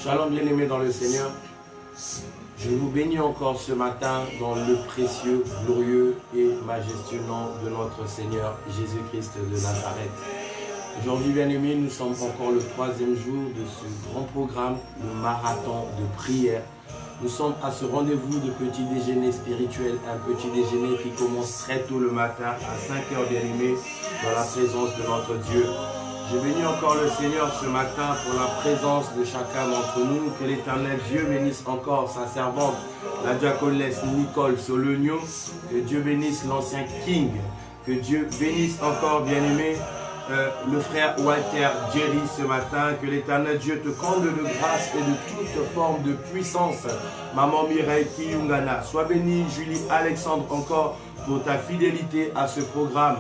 Shalom bien-aimés dans le Seigneur. Je vous bénis encore ce matin dans le précieux, glorieux et majestueux nom de notre Seigneur Jésus-Christ de Nazareth. Aujourd'hui, bien-aimés, nous sommes encore le 3e jour de ce grand programme, le marathon de prière. Nous sommes à ce rendez-vous de petit déjeuner spirituel, un petit déjeuner qui commence très tôt le matin à 5 h, bien-aimés, dans la présence de notre Dieu. Je bénis encore le Seigneur ce matin pour la présence de chacun d'entre nous. Que l'Éternel Dieu bénisse encore sa servante, la diaconesse Nicole Sologno. Que Dieu bénisse l'ancien King. Que Dieu bénisse encore, bien-aimé, le frère Walter Jerry ce matin. Que l'Éternel Dieu te comble de grâce et de toute forme de puissance. Maman Mireille Kiyungana. Sois bénie, Julie Alexandre, encore pour ta fidélité à ce programme.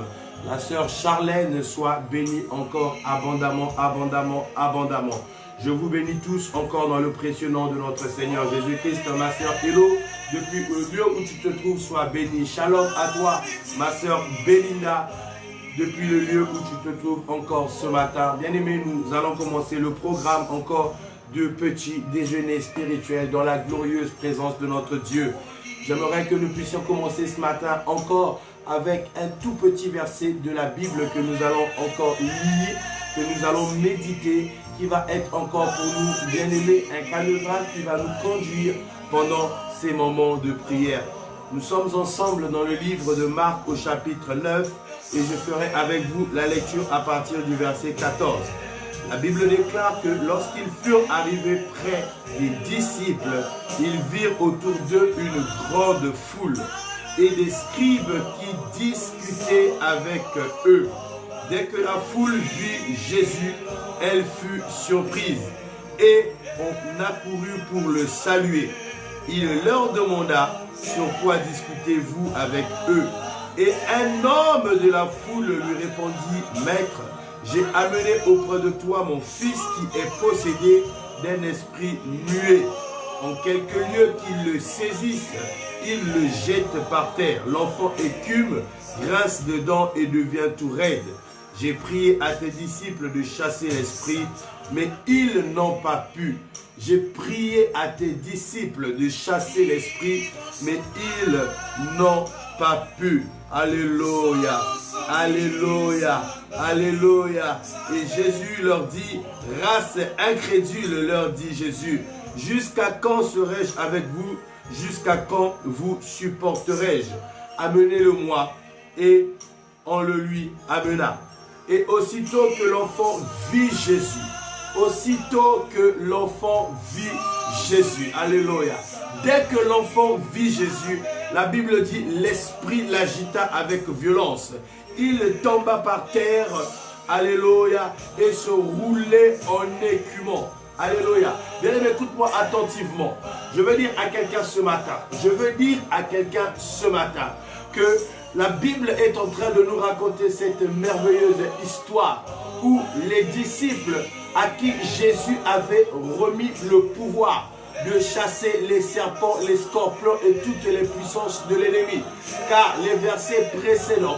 La sœur Charlène, soit bénie encore abondamment, abondamment, abondamment. Je vous bénis tous encore dans le précieux nom de notre Seigneur Jésus-Christ. Ma sœur Hello, depuis le lieu où tu te trouves, sois bénie. Shalom à toi, ma sœur Belinda, depuis le lieu où tu te trouves encore ce matin. Bien-aimés, nous allons commencer le programme encore de petit déjeuner spirituel dans la glorieuse présence de notre Dieu. J'aimerais que nous puissions commencer ce matin encore avec un tout petit verset de la Bible que nous allons encore lire, que nous allons méditer, qui va être encore pour nous, bien-aimés, un calendrier qui va nous conduire pendant ces moments de prière. Nous sommes ensemble dans le livre de Marc au chapitre 9 et je ferai avec vous la lecture à partir du verset 14. La Bible déclare que lorsqu'ils furent arrivés près des disciples, ils virent autour d'eux une grande foule et des scribes qui discutaient avec eux. Dès que la foule vit Jésus, elle fut surprise et on accourut pour le saluer. Il leur demanda: sur quoi discutez-vous avec eux? Et un homme de la foule lui répondit: Maître, j'ai amené auprès de toi mon fils qui est possédé d'un esprit muet. En quelques lieux qu'il le saisisse, il le jette par terre. L'enfant écume, grince dedans et devient tout raide. J'ai prié à tes disciples de chasser l'esprit, mais ils n'ont pas pu. J'ai prié à tes disciples de chasser l'esprit, mais ils n'ont pas pu. Alléluia, alléluia, alléluia. Et Jésus leur dit: race incrédule, leur dit Jésus, jusqu'à quand serai-je avec vous? Jusqu'à quand vous supporterai-je? Amenez-le-moi. Et on le lui amena. Et aussitôt que l'enfant vit Jésus, aussitôt que l'enfant vit Jésus, alléluia. Dès que l'enfant vit Jésus, la Bible dit, l'esprit l'agita avec violence. Il tomba par terre, alléluia, et se roulait en écumant. Alléluia. Bien-aimé, écoute-moi attentivement. Je veux dire à quelqu'un ce matin, que la Bible est en train de nous raconter cette merveilleuse histoire où les disciples à qui Jésus avait remis le pouvoir de chasser les serpents, les scorpions et toutes les puissances de l'ennemi. Car les versets précédents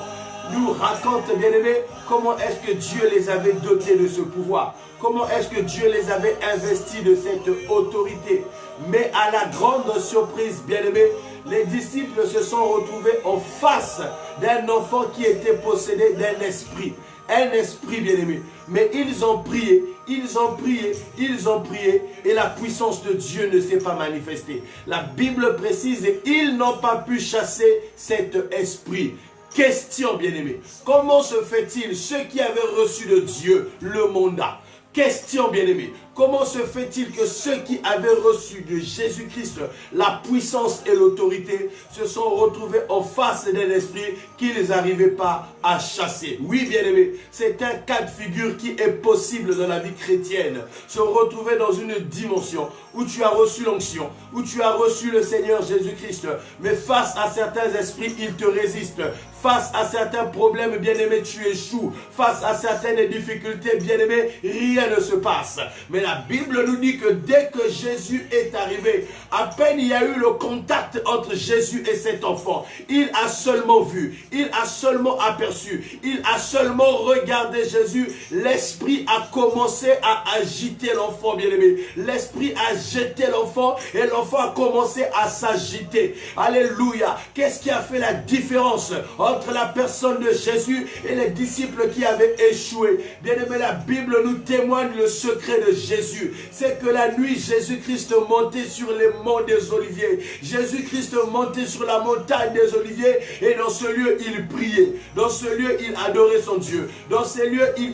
nous racontent, bien-aimés, comment est-ce que Dieu les avait dotés de ce pouvoir. Comment est-ce que Dieu les avait investis de cette autorité. Mais à la grande surprise, bien-aimés, les disciples se sont retrouvés en face d'un enfant qui était possédé d'un esprit. Un esprit, bien-aimé. Mais ils ont prié, ils ont prié, ils ont prié et la puissance de Dieu ne s'est pas manifestée. La Bible précise, et ils n'ont pas pu chasser cet esprit. Question, bien-aimé, comment se fait-il, ceux qui avaient reçu de Dieu le mandat? Question, bien-aimé, comment se fait-il que ceux qui avaient reçu de Jésus-Christ la puissance et l'autorité se sont retrouvés en face d'un esprit qu'ils n'arrivaient pas à chasser? Oui, bien-aimé, c'est un cas de figure qui est possible dans la vie chrétienne. Se retrouver dans une dimension où tu as reçu l'onction, où tu as reçu le Seigneur Jésus-Christ, mais face à certains esprits, ils te résistent. Face à certains problèmes, bien-aimé, tu échoues. Face à certaines difficultés, bien-aimé, rien ne se passe. Mais la Bible nous dit que dès que Jésus est arrivé, à peine il y a eu le contact entre Jésus et cet enfant, il a seulement vu, il a seulement aperçu, il a seulement regardé Jésus. L'Esprit a commencé à agiter l'enfant, bien-aimé. L'Esprit a jeté l'enfant et l'enfant a commencé à s'agiter. Alléluia. Qu'est-ce qui a fait la différence entre la personne de Jésus et les disciples qui avaient échoué? Bien-aimé, la Bible nous témoigne le secret de Jésus. C'est que la nuit, Jésus-Christ montait sur les monts des Oliviers. Jésus-Christ montait sur la montagne des Oliviers et dans ce lieu, il priait. Dans ce lieu, il adorait son Dieu. Dans ce lieu, il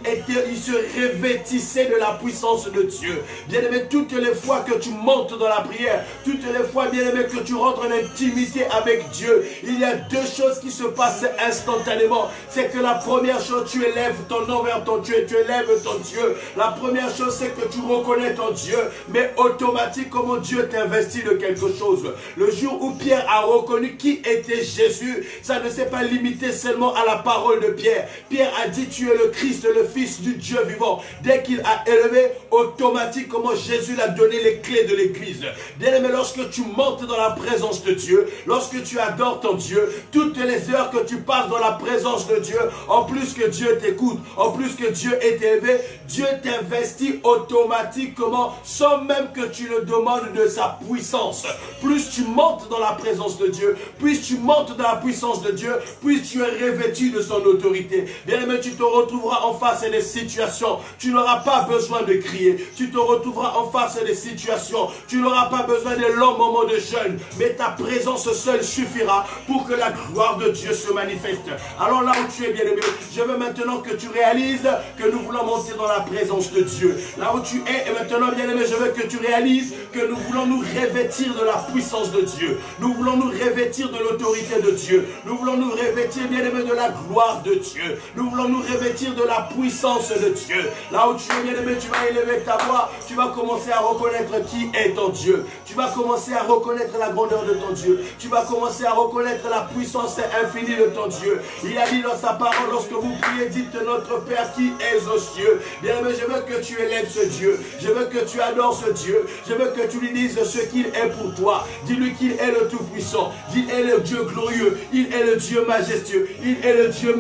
se revêtissait de la puissance de Dieu. Bien-aimé, toutes les fois que tu montes dans la prière, toutes les fois, bien-aimé, que tu rentres en intimité avec Dieu, il y a deux choses qui se passent instantanément. C'est que la première chose, tu élèves ton nom vers ton Dieu, tu élèves ton Dieu. La première chose, c'est que tu reconnais ton Dieu, mais automatiquement, Dieu t'investit de quelque chose. Le jour où Pierre a reconnu qui était Jésus, ça ne s'est pas limité seulement à la parole de Pierre. Pierre a dit, tu es le Christ, le Fils du Dieu vivant. Dès qu'il a élevé, automatiquement, Jésus lui a donné les clés de l'église. Bien aimé, lorsque tu montes dans la présence de Dieu, lorsque tu adores ton Dieu, toutes les heures que tu passes dans la présence de Dieu, en plus que Dieu t'écoute, en plus que Dieu est élevé, Dieu t'investit automatiquement sans même que tu le demandes de sa puissance. Plus tu montes dans la présence de Dieu, plus tu montes dans la puissance de Dieu, plus tu es revêtu de son autorité. Bien aimé, tu te retrouveras en face des situations, tu n'auras pas besoin de crier, tu te retrouveras en face des situations, tu n'auras pas besoin de longs moments de jeûne, mais ta présence seule suffira pour que la gloire de Dieu se manifeste. Alors là où tu es, bien-aimé, je veux maintenant que tu réalises que nous voulons monter dans la présence de Dieu. Là où tu es, et maintenant, bien-aimé, je veux que tu réalises que nous voulons nous revêtir de la puissance de Dieu. Nous voulons nous revêtir de l'autorité de Dieu. Nous voulons nous revêtir, bien-aimé, de la gloire de Dieu. Nous voulons nous revêtir de la puissance de Dieu. Là où tu es, bien-aimé, tu vas élever ta voix. Tu vas commencer à reconnaître qui est ton Dieu. Tu vas commencer à reconnaître la grandeur de ton Dieu. Tu vas commencer à reconnaître la puissance infinie de ton Dieu. Il a dit dans sa parole, lorsque vous priez, dites notre Père qui est aux cieux. Bien-aimé, je veux que tu élèves ce Dieu. Je veux que tu adores ce Dieu. Je veux que tu lui dises ce qu'il est pour toi. Dis-lui qu'il est le Tout-Puissant. Il est le Dieu glorieux. Il est le Dieu majestueux. Il est le Dieu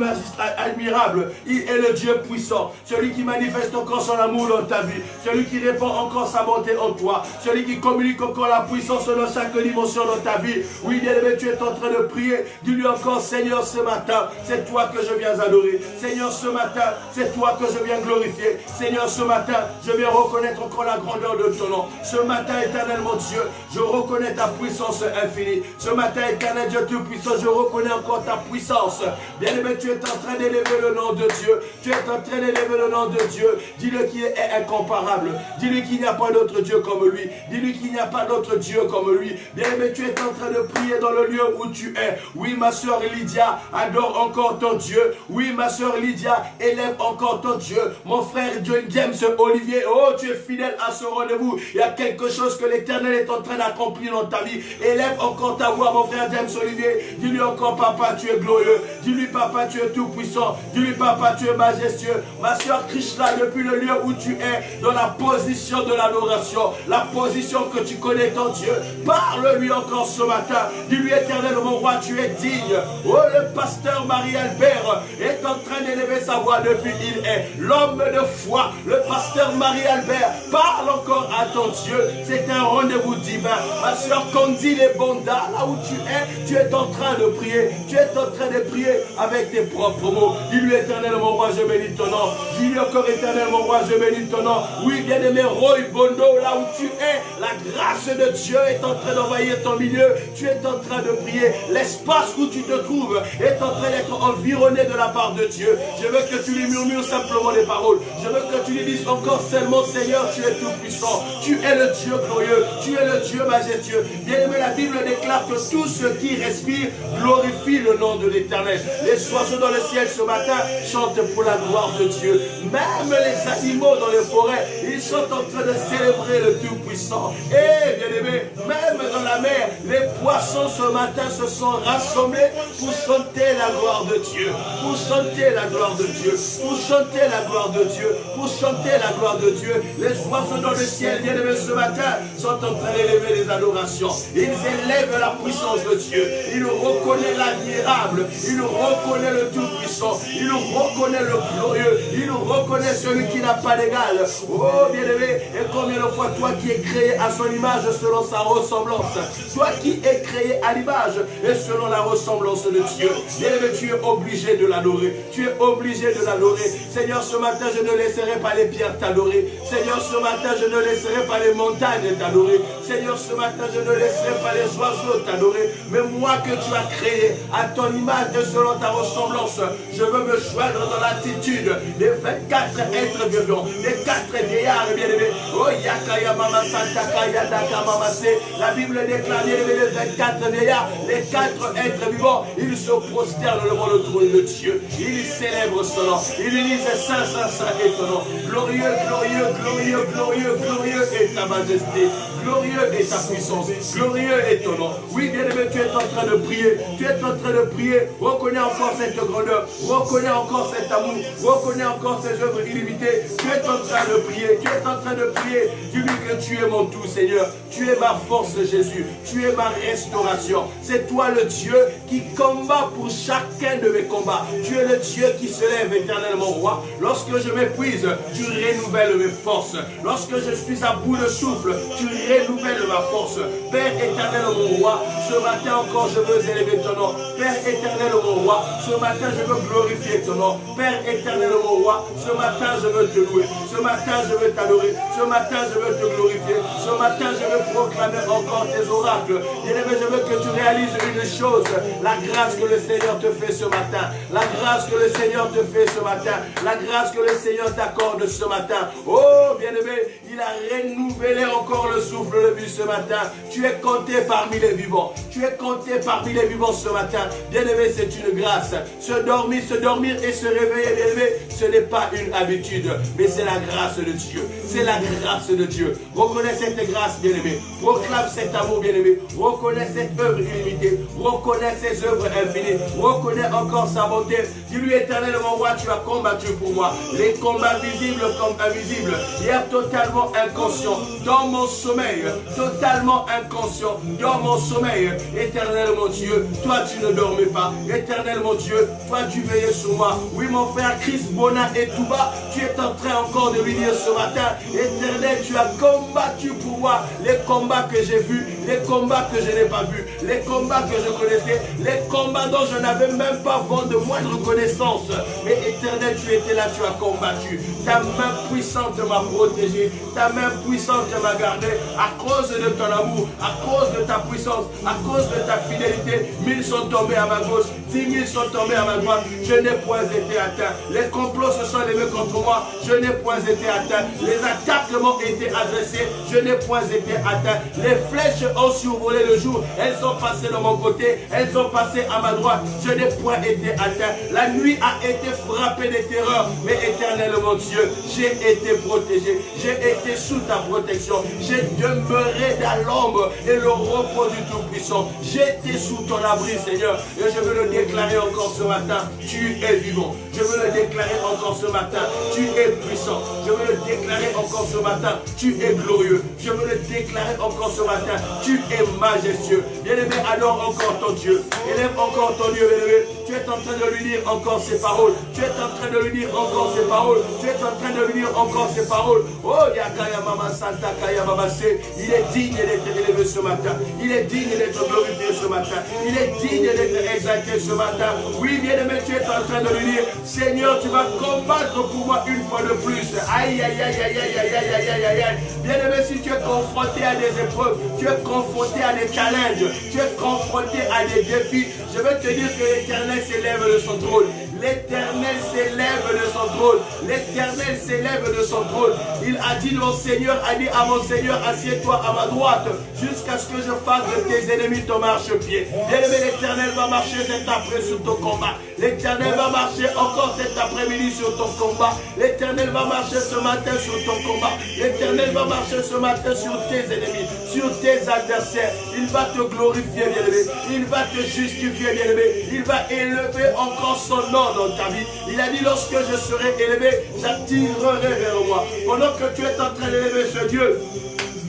admirable. Il est le Dieu puissant. Celui qui manifeste encore son amour dans ta vie. Celui qui répand encore sa bonté en toi. Celui qui communique encore la puissance dans chaque dimension dans ta vie. Oui, bien-aimé, tu es en train de prier. Dis-lui encore, Seigneur, ce matin, c'est toi que je viens adorer. Seigneur, ce matin, c'est toi que je viens glorifier. Seigneur, ce matin, je viens reconnaître encore la grandeur de ton nom. Ce matin, éternellement Dieu, je reconnais ta puissance infinie. Ce matin, éternel Dieu Tout-Puissant, je reconnais encore ta puissance. Bien-aimé, tu es en train d'élever le nom de Dieu. Tu es en train d'élever le nom de Dieu. Dis-le qu'il est incomparable. Dis-lui qu'il n'y a pas d'autre Dieu comme lui. Dis-lui qu'il n'y a pas d'autre Dieu comme lui. Bien-aimé, tu es en train de prier dans le lieu où tu es. Oui, ma soeur Lydia, adore encore ton Dieu. Oui, ma soeur Lydia, élève encore ton Dieu. Mon frère James Olivier, oh, tu es fidèle à ce rendez-vous. Il y a quelque chose que l'Éternel est en train d'accomplir dans ta vie. Élève encore ta voix, mon frère James Olivier. Dis-lui encore, papa, tu es glorieux. Dis-lui, papa, tu es tout puissant. Dis-lui, papa, tu es majestueux. Ma soeur Krishna, depuis le lieu où tu es, dans la position de l'adoration, la position que tu connais ton Dieu, parle-lui encore ce matin. Dis-lui, éternel, mon roi, tu es digne. Oh, le pasteur Marie-Albert est en train d'élever sa voix depuis il est l'homme de foi. Le pasteur Marie-Albert parle encore à ton Dieu. C'est un rendez-vous divin. Ma soeur Candy Bonda, là où tu es en train de prier. Tu es en train de prier avec tes propres mots. Dis-lui, éternel, mon roi, je bénis ton nom. Dis-lui encore, éternel, mon roi, je bénis ton nom. Oui, bien-aimé Roy Bondo, là où tu es, la grâce de Dieu est en train d'envahir ton milieu. Tu es en train de prier. L'espace où tu te trouves est en train d'être environné de la part de Dieu. Je veux que tu lui murmures simplement des paroles. Je veux que tu lui dises encore seulement, Seigneur, tu es tout puissant. Tu es le Dieu glorieux. Tu es le Dieu majestueux. Bien-aimé, la Bible déclare que tout ce qui respire glorifie le nom de l'Éternel. Les oiseaux dans le ciel ce matin chantent pour la gloire de Dieu. Même les animaux dans les forêts, ils sont en train de célébrer le Tout-Puissant. Et bien-aimé, même dans la mer, les poissons ce matin se sont rassemblés pour chanter la gloire de Dieu. Pour chanter la gloire de Dieu. Pour chanter la gloire de Dieu. Pour chanter la gloire de Dieu. les oiseaux dans le ciel, bien-aimé, ce matin, sont en train d'élever les adorations. Ils élèvent la puissance de Dieu. Ils reconnaissent l'admirable. Ils reconnaissent le tout-puissant. Ils reconnaissent le glorieux. Ils reconnaissent celui qui n'a pas d'égal. Oh, bien-aimé, et combien de fois, toi qui es créé à son image selon sa ressemblance, toi qui es créé à l'image et selon la ressemblance de Dieu, bien-aimé, tu es obligé de l'adorer. Tu es obligé de l'adorer. Seigneur, ce matin, je ne laisserai pas les pierres t'adorer. Seigneur, ce matin, je ne laisserai pas les montagnes t'adorer. Seigneur, ce matin, je ne laisserai pas les oiseaux t'adorer. Mais moi que tu as créé à ton image et selon ta ressemblance, je veux me joindre dans l'attitude des 24 êtres vivants, des 4 vieillards bien-aimés. Oh, Yakaya Mama Santa Kaya Daka Mama Se. La Bible déclare, bien-aimés, les 24 vieillards, les 4 êtres vivants, ils se prosternent devant le trône de Dieu. Ils célèbrent son nom. Ils disent Saint, Saint, Saint est ton nom. Glorieux, glorieux, glorieux, glorieux, glorieux est ta majesté. Glorieux est ta puissance. Glorieux est ton nom. Oui, bien-aimé, tu es en train de prier. Tu es en train de prier. Reconnais encore cette grandeur. Reconnais encore cet amour. Reconnais encore ces œuvres illimitées. Tu es en train de prier. Tu es en train de prier. Dis-lui que tu es mon tout, Seigneur. Tu es ma force, Jésus. Tu es ma restauration. C'est toi le Dieu qui combat pour chacun de mes combats. Tu es le Dieu qui se lève éternellement, roi. Lorsque je m'épuise, tu renouvelles mes forces. Lorsque je suis à bout de souffle, tu renouvelles ma force. Père éternel, mon roi, ce matin encore je veux élever ton nom. Père éternel, mon roi, ce matin je veux glorifier ton nom. Père éternel, mon roi, ce matin je veux te louer. Ce matin je veux t'adorer. Ce matin je veux te glorifier. Ce matin je veux proclamer encore tes oracles. Bien-aimé, je veux que tu réalises une chose. La grâce que le Seigneur te fait ce matin. La grâce que le Seigneur te fait ce matin. La grâce que le Seigneur t'accorde ce matin. Oh, bien-aimé, il a renouvelé encore le souffle de vie ce matin. Tu es compté parmi les vivants. Tu es compté parmi les vivants ce matin. Bien-aimé, c'est une grâce. Se dormir et se réveiller, bien-aimé, ce n'est pas une habitude, mais c'est la grâce de Dieu. C'est la grâce de Dieu. Reconnais cette grâce, bien-aimé. Proclame cet amour, bien-aimé. Reconnais cette œuvre illimitée. Reconnais ses œuvres infinies. Reconnais encore sa bonté. Dis-lui, éternel, mon roi, tu as combattu pour moi. Les combats visibles comme invisibles. Hier, totalement inconscient. Dans mon sommeil, totalement inconscient. Dans mon sommeil, éternel, mon Dieu, toi, tu ne dormais pas. Éternel, mon Dieu, toi, tu veillais sur moi. Oui, mon frère Chris Bona et Touba, tu es en train encore de lui dire ce matin, éternel, tu as combattu pour moi les combats que j'ai vus, les combats que je n'ai pas vus, les combats que je connaissais, les combats dont je n'avais même pas vent de moindre connaissance. Mais éternel, tu étais là, tu as combattu. Ta main puissante m'a protégé, ta main puissante m'a gardé à cause de ton amour, à cause de ta puissance, à cause de ta fidélité. 1000 sont tombés à ma gauche, 10 000 sont tombés à ma droite, je n'ai point été atteint. Les complots se sont levés contre moi, je n'ai point été atteint. Les attaques m'ont été adressées, je n'ai point été atteint. Les flèches ont survolé le jour, elles sont passées de mon côté, elles sont passées à ma droite, je n'ai point été atteint. La nuit a été frappée de terreur, mais éternel mon Dieu, j'ai été protégé, j'ai été sous ta protection, j'ai demeuré dans l'ombre et le repos du Tout-Puissant. J'étais sous ton abri, Seigneur, et je veux le déclarer encore ce matin, tu es vivant. Je veux le déclarer encore ce matin, tu es puissant. Je veux le déclarer encore ce matin, tu es glorieux. Je veux le déclarer encore ce matin, tu es majestueux. Bien-aimé, adore encore ton Dieu. Élève encore ton Dieu, bien-aimé. Tu es en train de lui dire encore ces paroles. Tu es en train de lui dire encore ces paroles. Tu es en train de lui dire encore ces paroles. Oh, Yakaya Mama Santa Kaya Mama Se. Il est digne d'être élevé ce matin. Il est digne d'être glorifié ce matin. Il est digne d'être exalté ce matin. Oui, bien-aimé, tu es en train de lui dire, Seigneur, tu vas combattre pour moi une fois de plus. Aïe, aïe, aïe, aïe, aïe, aïe, aïe, aïe, aïe, aïe. Bien-aimé, si tu es confronté à des épreuves, tu es confronté à des challenges, tu es confronté à des défis, je veux te dire que l'Éternel s'élève de son trône. L'Éternel s'élève de son trône. L'Éternel s'élève de son trône. Il a dit, mon Seigneur a dit à mon Seigneur, assieds-toi à ma droite, jusqu'à ce que je fasse de tes ennemis ton marchepied. Bien-aimé, l'Éternel va marcher cet après sur ton combat. L'Éternel va marcher encore cet après-midi sur ton combat. L'Éternel va marcher ce matin sur ton combat. L'Éternel va marcher ce matin sur tes ennemis, sur tes adversaires. Il va te glorifier, bien-aimé. Il va te justifier, bien-aimé. Il va élever encore son nom encore dans ta vie. Il a dit, lorsque je serai élevé, j'attirerai vers moi. Pendant que tu es en train d'élever ce Dieu,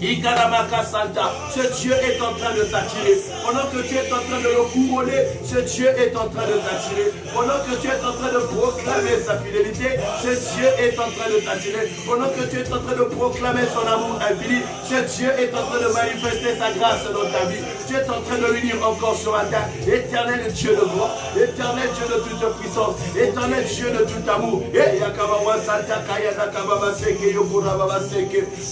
Ikaramaka Santa, ce Dieu est en train de t'attirer. Pendant que tu es en train de le couronner, ce Dieu est en train de t'attirer. Pendant que tu es en train de proclamer sa fidélité, ce Dieu est en train de t'attirer. Pendant que tu es en train de proclamer son amour infini, ce Dieu est en train de manifester sa grâce dans ta vie. Tu es en train de lui dire encore ce matin, éternel Dieu de gloire, éternel Dieu de toute puissance, éternel Dieu de tout amour.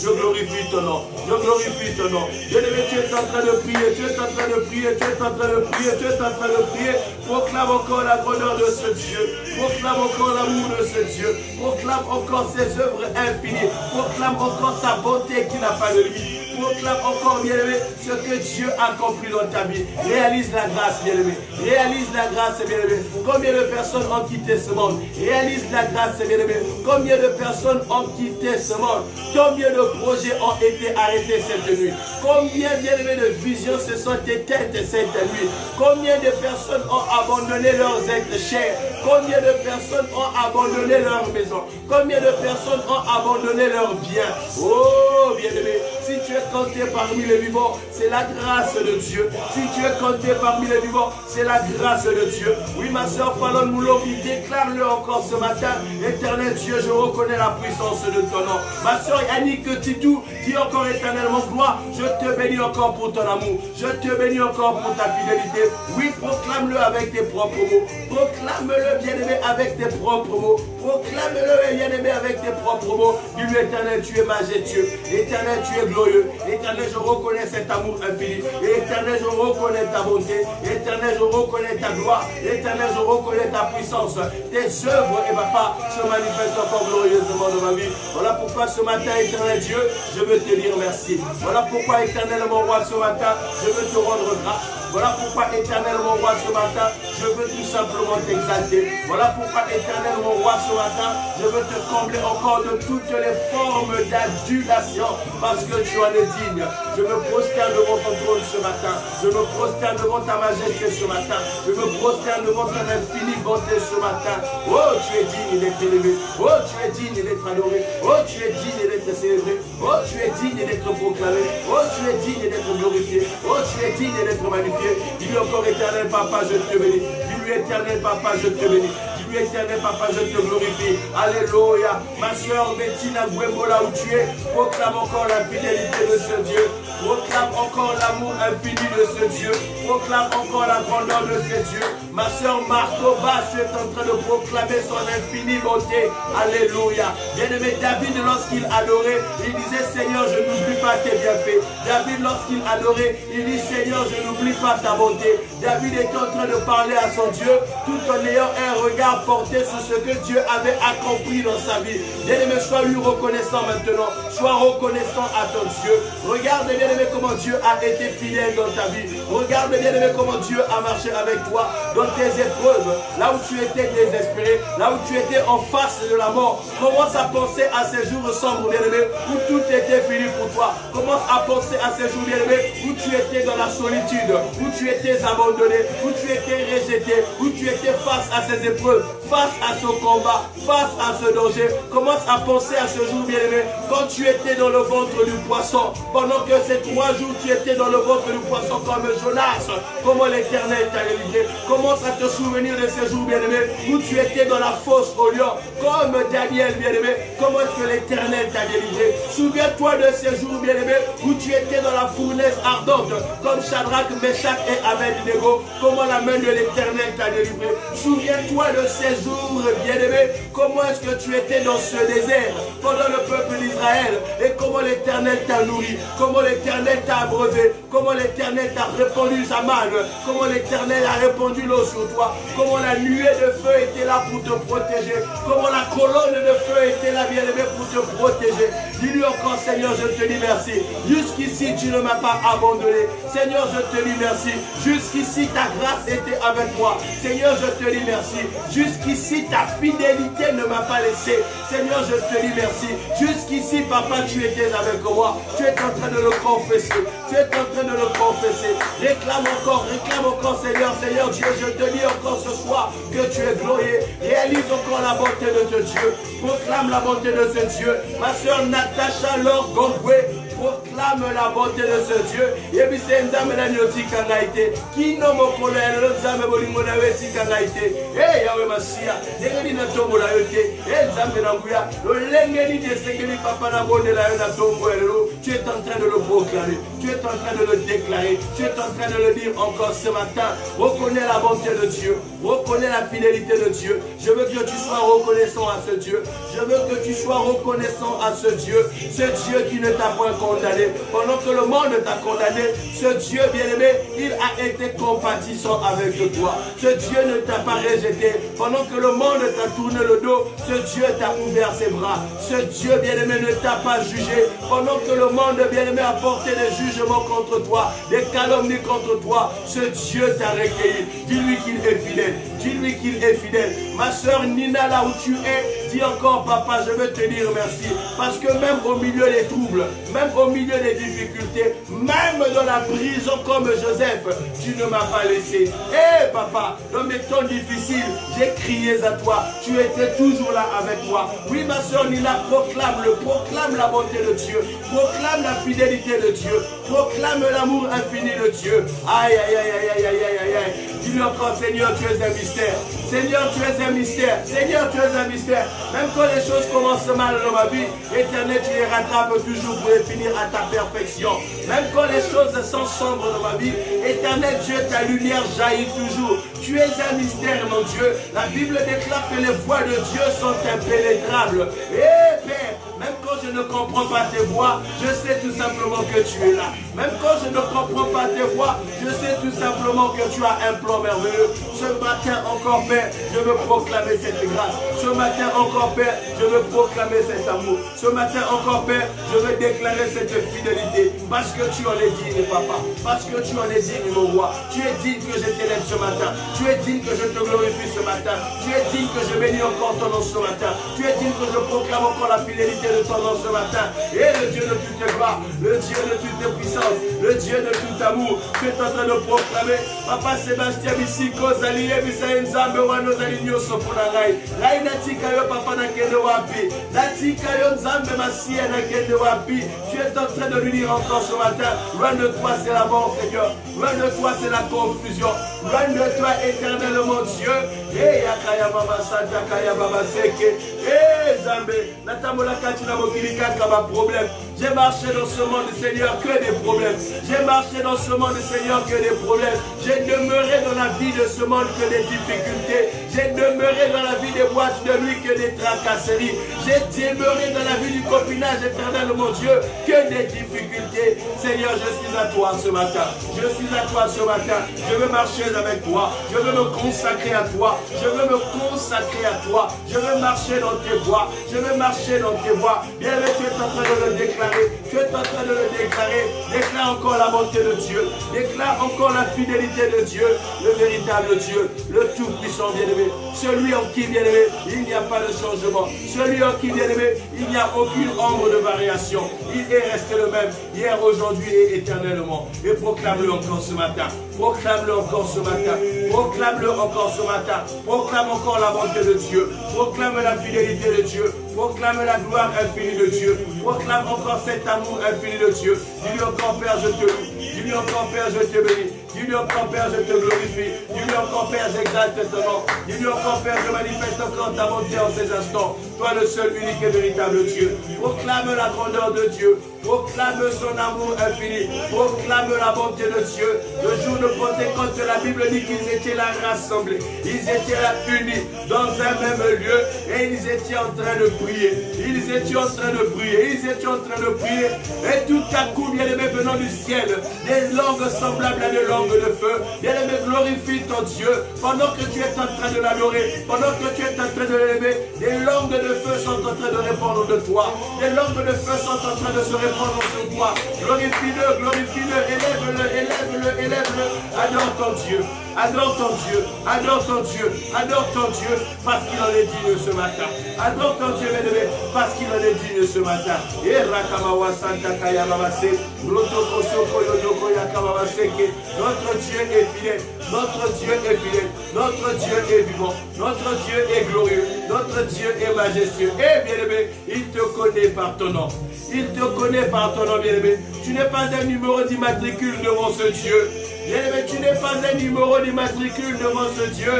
Je glorifie ton nom. Je glorifie ton nom. Bien-aimé, tu es en train de prier, tu es en train de prier, tu es en train de prier, tu es en train de prier. Proclame encore la grandeur de ce Dieu. Proclame encore l'amour de ce Dieu. Proclame encore ses œuvres infinies. Proclame encore sa bonté qui n'a pas de limite. Proclame encore, bien-aimé, ce que Dieu a accompli dans ta vie. Réalise la grâce, bien-aimé. Réalise la grâce, bien-aimé. Combien de personnes ont quitté ce monde? Réalise la grâce, bien-aimé. Combien de personnes ont quitté ce monde? Combien de projets ont été arrêtés cette nuit? Combien, bien-aimé, de visions se sont éteintes cette nuit? Combien de personnes ont abandonné leurs êtres chers? Combien de personnes ont abandonné leur maison? Combien de personnes ont abandonné leurs biens? Oh, bien-aimé, si tu es compté parmi les vivants, c'est la grâce de Dieu. Si tu es compté parmi les vivants, c'est la grâce de Dieu. Oui, ma soeur Fallon Moulobi, déclare-le encore ce matin. Éternel Dieu, je reconnais la puissance de ton nom. Ma soeur Yannick Titou, dis encore éternellement gloire. Je te bénis encore pour ton amour. Je te bénis encore pour ta fidélité. Oui, proclame-le avec tes propres mots. Proclame-le, bien-aimé, avec tes propres mots. Proclame-le, bien-aimé, avec tes propres mots. Dis-lui, éternel, tu es majestueux. Éternel, tu es glorieux. Éternel, je reconnais cet amour infini. Éternel, je reconnais ta bonté. Éternel, je reconnais ta gloire. Éternel, je reconnais ta puissance. Tes œuvres, et papa, se manifestent encore glorieusement dans ma vie. Voilà pourquoi ce matin, éternel Dieu, je veux te dire merci. Voilà pourquoi, éternel mon roi, ce matin, je veux te rendre grâce. Voilà pourquoi, éternel mon roi, ce matin, je veux tout simplement t'exalter. Voilà pourquoi, éternel mon roi, ce matin, je veux te combler encore de toutes les formes d'adulation, parce que tu en es digne. Je me prosterne devant ton trône ce matin. Je me prosterne devant ta majesté ce matin. Je me prosterne devant ton infinie bonté ce matin. Oh, tu es digne d'être élevé. Oh, tu es digne d'être adoré. Oh, tu es digne d'être célébré. Oh, tu es digne d'être proclamé. Oh, tu es digne d'être glorifié. Oh, tu es digne d'être magnifié. Dis-lui encore, éternel papa, je te bénis. Dis-lui, éternel papa, je te bénis. Dis-lui, éternel papa, je te glorifie. Alléluia. Ma soeur Bettina Guembo, là où tu es, proclame encore la fidélité de ce Dieu. Proclame encore l'amour infini de ce Dieu. Proclame encore la grandeur de ce Dieu. Ma soeur Marco Basse est en train de proclamer son infinie bonté. Alléluia. Bien-aimé David, lorsqu'il adorait, il disait, Seigneur, je n'oublie pas tes bienfaits. David, lorsqu'il adorait, il dit, Seigneur, je n'oublie pas ta bonté. David était en train de parler à son Dieu, tout en ayant un regard porté sur ce que Dieu avait accompli dans sa vie. Bien-aimé, sois lui reconnaissant maintenant. Sois reconnaissant à ton Dieu. Regarde, bien-aimé, comment Dieu a été fidèle dans ta vie. Regarde, bien-aimé, comment Dieu a marché avec toi dans tes épreuves. Là où tu étais désespéré, là où tu étais en face de la mort. Commence à penser à ces jours sombres, bien-aimé, où tout était fini pour toi. Commence à penser à ces jours, bien-aimé, où tu étais dans la solitude, où tu étais abandonné, où tu étais rejeté, où tu étais face à ces épreuves, face à ce combat, face à ce danger. Commence à penser à ce jour, bien-aimé, quand tu étais dans le ventre du poisson, pendant que ces 3 jours tu étais dans le ventre du poisson comme Jonas, comment l'Éternel t'a délivré. Commence à te souvenir de ces jours, bien-aimé, où tu étais dans la fosse au lion, comme Daniel, bien-aimé, comment est-ce que l'Éternel t'a délivré. Souviens-toi de ces jours, bien-aimé, où tu étais dans la fournaise ardente, comme Shadrach, Meshach et Abednego, comment la main de l'Éternel t'a délivré. Souviens-toi de ces jours, bien-aimé, comment est-ce que tu étais dans ce désert, pendant le peuple d'Israël, et comment l'Éternel t'a nourri, comment l'Éternel t'a abreuvé, comment l'Éternel t'a répandu sa manne, comment l'Éternel a répandu l'eau sur toi, comment la nuée de feu était là pour te protéger, comment la colonne de feu était là, bien-aimé, pour te protéger. Dis-lui encore, Seigneur, je te dis merci. Jusqu'ici, tu ne m'as pas abandonné. Seigneur, je te dis merci. Jusqu'ici, ta grâce était avec moi. Seigneur, je te dis merci. Jusqu'ici, ta fidélité Dieu ne m'a pas laissé. Seigneur, je te dis merci. Jusqu'ici, papa, tu étais avec moi. Tu es en train de le confesser. Tu es en train de le confesser. Réclame encore, Seigneur. Seigneur Dieu, je te dis encore ce soir que tu es glorieux. Réalise encore la bonté de ce Dieu. Proclame la bonté de ce Dieu. Ma soeur Natacha Laure Gongwe, proclame la bonté de ce Dieu. Et puis c'est un dame la nyoti kangaite. Qui no mokolo ya le zame bolingo na weti kangaite. Eh yawe masia. Ngeli na tombo la yote. Eh zame na nguya. Lo lengeli de sengeli papa na bonde la na tombo elo. Tu es en train de le proclamer. Tu es en train de le déclarer. Tu es en train de le dire encore ce matin. Reconnais la bonté de Dieu. Reconnais la fidélité de Dieu. Je veux que tu sois reconnaissant à ce Dieu. Je veux que tu sois reconnaissant à ce Dieu. Ce Dieu qui ne t'a point condamné. Pendant que le monde t'a condamné, ce Dieu bien-aimé, il a été compatissant avec toi. Ce Dieu ne t'a pas rejeté. Pendant que le monde t'a tourné le dos, ce Dieu t'a ouvert ses bras. Ce Dieu bien-aimé ne t'a pas jugé. Pendant que le monde bien-aimé a porté des jugements contre toi, des calomnies contre toi, ce Dieu t'a recueilli. Dis-lui qu'il est fidèle. Dis-lui qu'il est fidèle. Ma soeur Nina, là où tu es, dis encore, papa, je veux te dire merci. Parce que même au milieu des troubles, même au milieu des difficultés, même dans la prison comme Joseph, tu ne m'as pas laissé. Eh papa, dans mes temps difficiles, j'ai crié à toi. Tu étais toujours là avec moi. Oui, ma soeur Nina, proclame la bonté de Dieu. Proclame la fidélité de Dieu. Proclame l'amour infini de Dieu. Aïe, aïe, aïe, aïe, aïe, aïe, aïe, aïe. Dis-lui encore, Seigneur, tu es un mystère. Seigneur, tu es un mystère. Seigneur, tu es un mystère. Même quand les choses commencent mal dans ma vie, Éternel, tu les rattrapes toujours pour les finir à ta perfection. Même quand les choses sont sombres dans ma vie, Éternel Dieu, ta lumière jaillit toujours. Tu es un mystère, mon Dieu. La Bible déclare que les voies de Dieu sont impénétrables. Eh Père, même quand je ne comprends pas tes voies, je sais tout simplement que tu es là. Même quand je ne comprends pas tes voies, je sais tout simplement que tu as un plan merveilleux. Ce matin encore, Père, je veux proclamer cette grâce. Ce matin encore, Père, je veux proclamer cet amour. Ce matin encore, Père, je veux déclarer cette fidélité. Parce que tu en es digne, Papa. Parce que tu en es digne, mon roi. Tu es digne que je t'élève ce matin. Tu es digne que je te glorifie ce matin. Tu es digne que je bénis encore ton nom ce matin. Tu es digne que je proclame encore la fidélité de ton nom ce matin. Et le Dieu de toute gloire, le Dieu de toute puissance, le Dieu de tout amour, tu es en train de proclamer. Papa Sébastien Bissiko, Zalié, Bissaïn, Zambe, Wano, Zaligno, Sopunarai. Rai Natika yo, Papa Nakende Wapi. Natika yo, Zambe, Massia, Nakende Wapi. Tu es en train de lui dire encore ce matin, loin de toi c'est la mort, Seigneur. Loin de toi c'est la confusion. Loin de toi éternellement Dieu. Eh, Yakaya Baba Santa, Kaya Baba Seke. Eh, Zambé, Natamola Katina Mokilika, Kaba problème. J'ai marché dans ce monde, Seigneur, que des problèmes. J'ai marché dans ce monde, Seigneur, que des problèmes. J'ai demeuré dans la vie de ce monde que des difficultés. J'ai demeuré dans la vie des boîtes de nuit que des tracasseries. J'ai demeuré dans la vie du copinage éternel, mon Dieu, que des difficultés. Seigneur, je suis à toi ce matin. Je suis à toi ce matin. Je veux marcher avec toi. Je veux me consacrer à toi. Je veux me consacrer à toi. Je veux marcher dans tes voies. Je veux marcher dans tes voies. Bien, tu es en train de le déclarer. Tu es en train de le déclarer. Déclare encore la bonté de Dieu. Déclare encore la fidélité de Dieu. Le véritable Dieu. Le tout-puissant bien-aimé. Celui en qui, bien-aimé, il n'y a pas de changement. Celui en qui, bien-aimé, il n'y a aucune ombre de variation. Il est resté le même hier, aujourd'hui et éternellement. Et proclame-le encore ce matin. Proclame-le encore ce matin. Proclame-le encore ce matin. Proclame encore la bonté de Dieu. Proclame la fidélité de Dieu. Proclame la gloire infinie de Dieu. Proclame encore cet amour infini de Dieu. Dis-lui encore, Père, je te loue. Dis-lui encore, Père, je te bénis. Dis-lui encore, Père, je te glorifie. Dis-lui encore, Père, j'exalte ton nom. Dis-lui encore, Père, je manifeste encore ta bonté en ces instants. Toi, le seul, unique et véritable Dieu. Proclame la grandeur de Dieu. Proclame son amour infini. Proclame la bonté de Dieu. Le jour de Pentecôte, la Bible dit qu'ils étaient là rassemblés. Ils étaient là unis dans un même lieu et ils étaient en train de prier. Ils étaient en train de prier. Ils étaient en train de prier. Et tout à coup, bien-aimé, venant du ciel, des langues semblables à des langues de feu. Bien-aimé, glorifie ton Dieu. Pendant que tu es en train de l'adorer, pendant que tu es en train de l'élever, des langues de feu sont en train de répandre de toi. Des langues de feu sont en train de se répandre sur toi. Glorifie-le, glorifie-le, élève-le, élève-le, élève-le. Adore ton Dieu. Adore ton Dieu, adore ton Dieu, adore ton Dieu, parce qu'il en est digne ce matin. Adore ton Dieu, bien-aimé, parce qu'il en est digne ce matin. Et Rakamawa Santa Kayamabase, Rotoko Soko Yodoko Yakamabaseke, notre Dieu est fidèle, notre Dieu est fidèle, notre Dieu est vivant, notre Dieu est glorieux, notre Dieu est majestueux. Et bien-aimé, il te connaît par ton nom. Il te connaît par ton nom, bien-aimé. Tu n'es pas un numéro d'immatricule devant ce Dieu. Bien-aimé, tu n'es pas un numéro d'immatricule devant ce Dieu.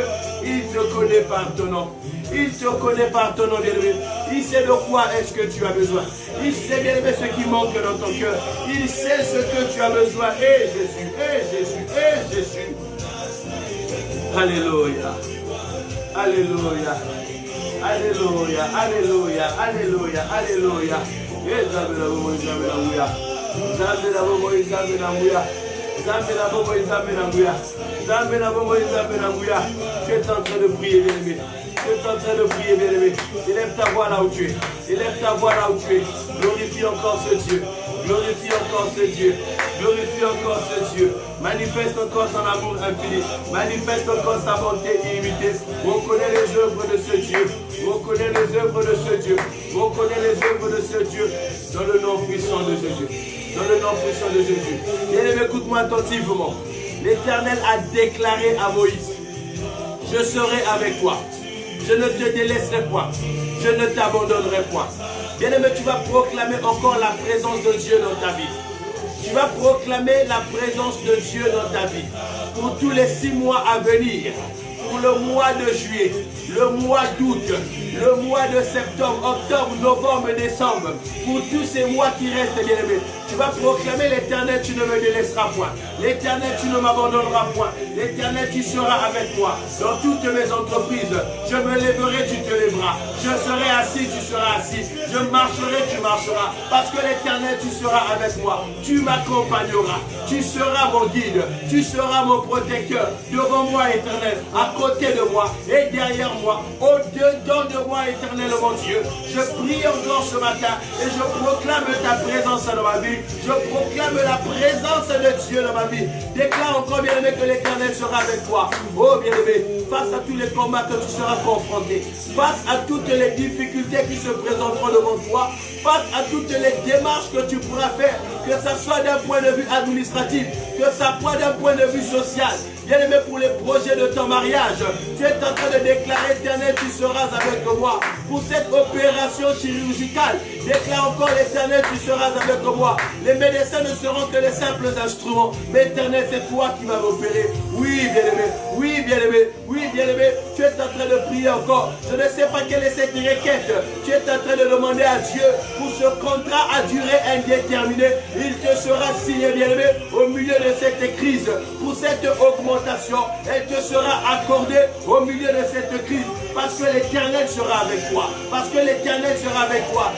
Il te connaît par ton nom. Il te connaît par ton nom, bien-aimé. Il sait de quoi est-ce que tu as besoin. Il sait, bien-aimé, ce qui manque dans ton cœur. Il sait ce que tu as besoin. Et Jésus, et Jésus, et Jésus. Alléluia. Alléluia. Alléluia. Alléluia. Alléluia. Alléluia. Tu es en train de prier, bien-aimé. Tu es en train de prier, bien-aimé. Élève ta voix là où tu es. Élève ta voix là où tu es. Glorifie encore ce Dieu. Glorifie encore ce Dieu. Glorifie encore ce Dieu. Manifeste encore son amour infini. Manifeste encore sa bonté illimitée. On connaît les œuvres de ce Dieu. On connaît les œuvres de ce Dieu. On connaît les œuvres de ce Dieu. Dans le nom puissant de Jésus. Dans le nom puissant de Jésus. Bien-aimé, écoute-moi attentivement. L'Éternel a déclaré à Moïse: je serai avec toi. Je ne te délaisserai point. Je ne t'abandonnerai point. Bien-aimé, tu vas proclamer encore la présence de Dieu dans ta vie. Tu vas proclamer la présence de Dieu dans ta vie. Pour tous les 6 mois à venir. Pour le mois de juillet, le mois d'août, le mois de septembre, octobre, novembre, décembre. Pour tous ces mois qui restent, bien-aimés. Tu vas proclamer: l'Éternel, tu ne me délaisseras point. L'Éternel, tu ne m'abandonneras point. L'Éternel, tu seras avec moi. Dans toutes mes entreprises, je me lèverai, tu te lèveras. Je serai assis, tu seras assis. Je marcherai, tu marcheras. Parce que l'Éternel, tu seras avec moi. Tu m'accompagneras. Tu seras mon guide. Tu seras mon protecteur. Devant moi, Éternel. À côté de moi et derrière moi. Au-dedans de moi, Éternel, mon Dieu. Je prie encore ce matin et je proclame ta présence dans ma vie. Je proclame la présence de Dieu dans ma vie. Déclare encore, bien-aimé, que l'Éternel sera avec toi. Oh, bien-aimé, face à tous les combats que tu seras confronté, face à toutes les difficultés qui se présenteront devant toi, face à toutes les démarches que tu pourras faire, que ce soit d'un point de vue administratif, que ça soit d'un point de vue social, bien-aimé, pour les projets de ton mariage, tu es en train de déclarer: Éternel, tu seras avec moi. Pour cette opération chirurgicale, déclare encore: l'Éternel, tu seras avec moi. Les médecins ne seront que les simples instruments, mais Éternel, c'est toi qui vas m'opérer. Oui, bien-aimé, oui, bien-aimé, oui, bien-aimé, tu es en train de prier encore. Je ne sais pas quelle est cette requête. Tu es en train de demander à Dieu pour ce contrat à durée indéterminée. Il te sera signé, bien-aimé, au milieu de cette crise. Pour cette augmentation, elle te sera accordée au milieu de cette crise. Parce que l'Éternel sera avec toi. Parce que l'Éternel sera avec toi.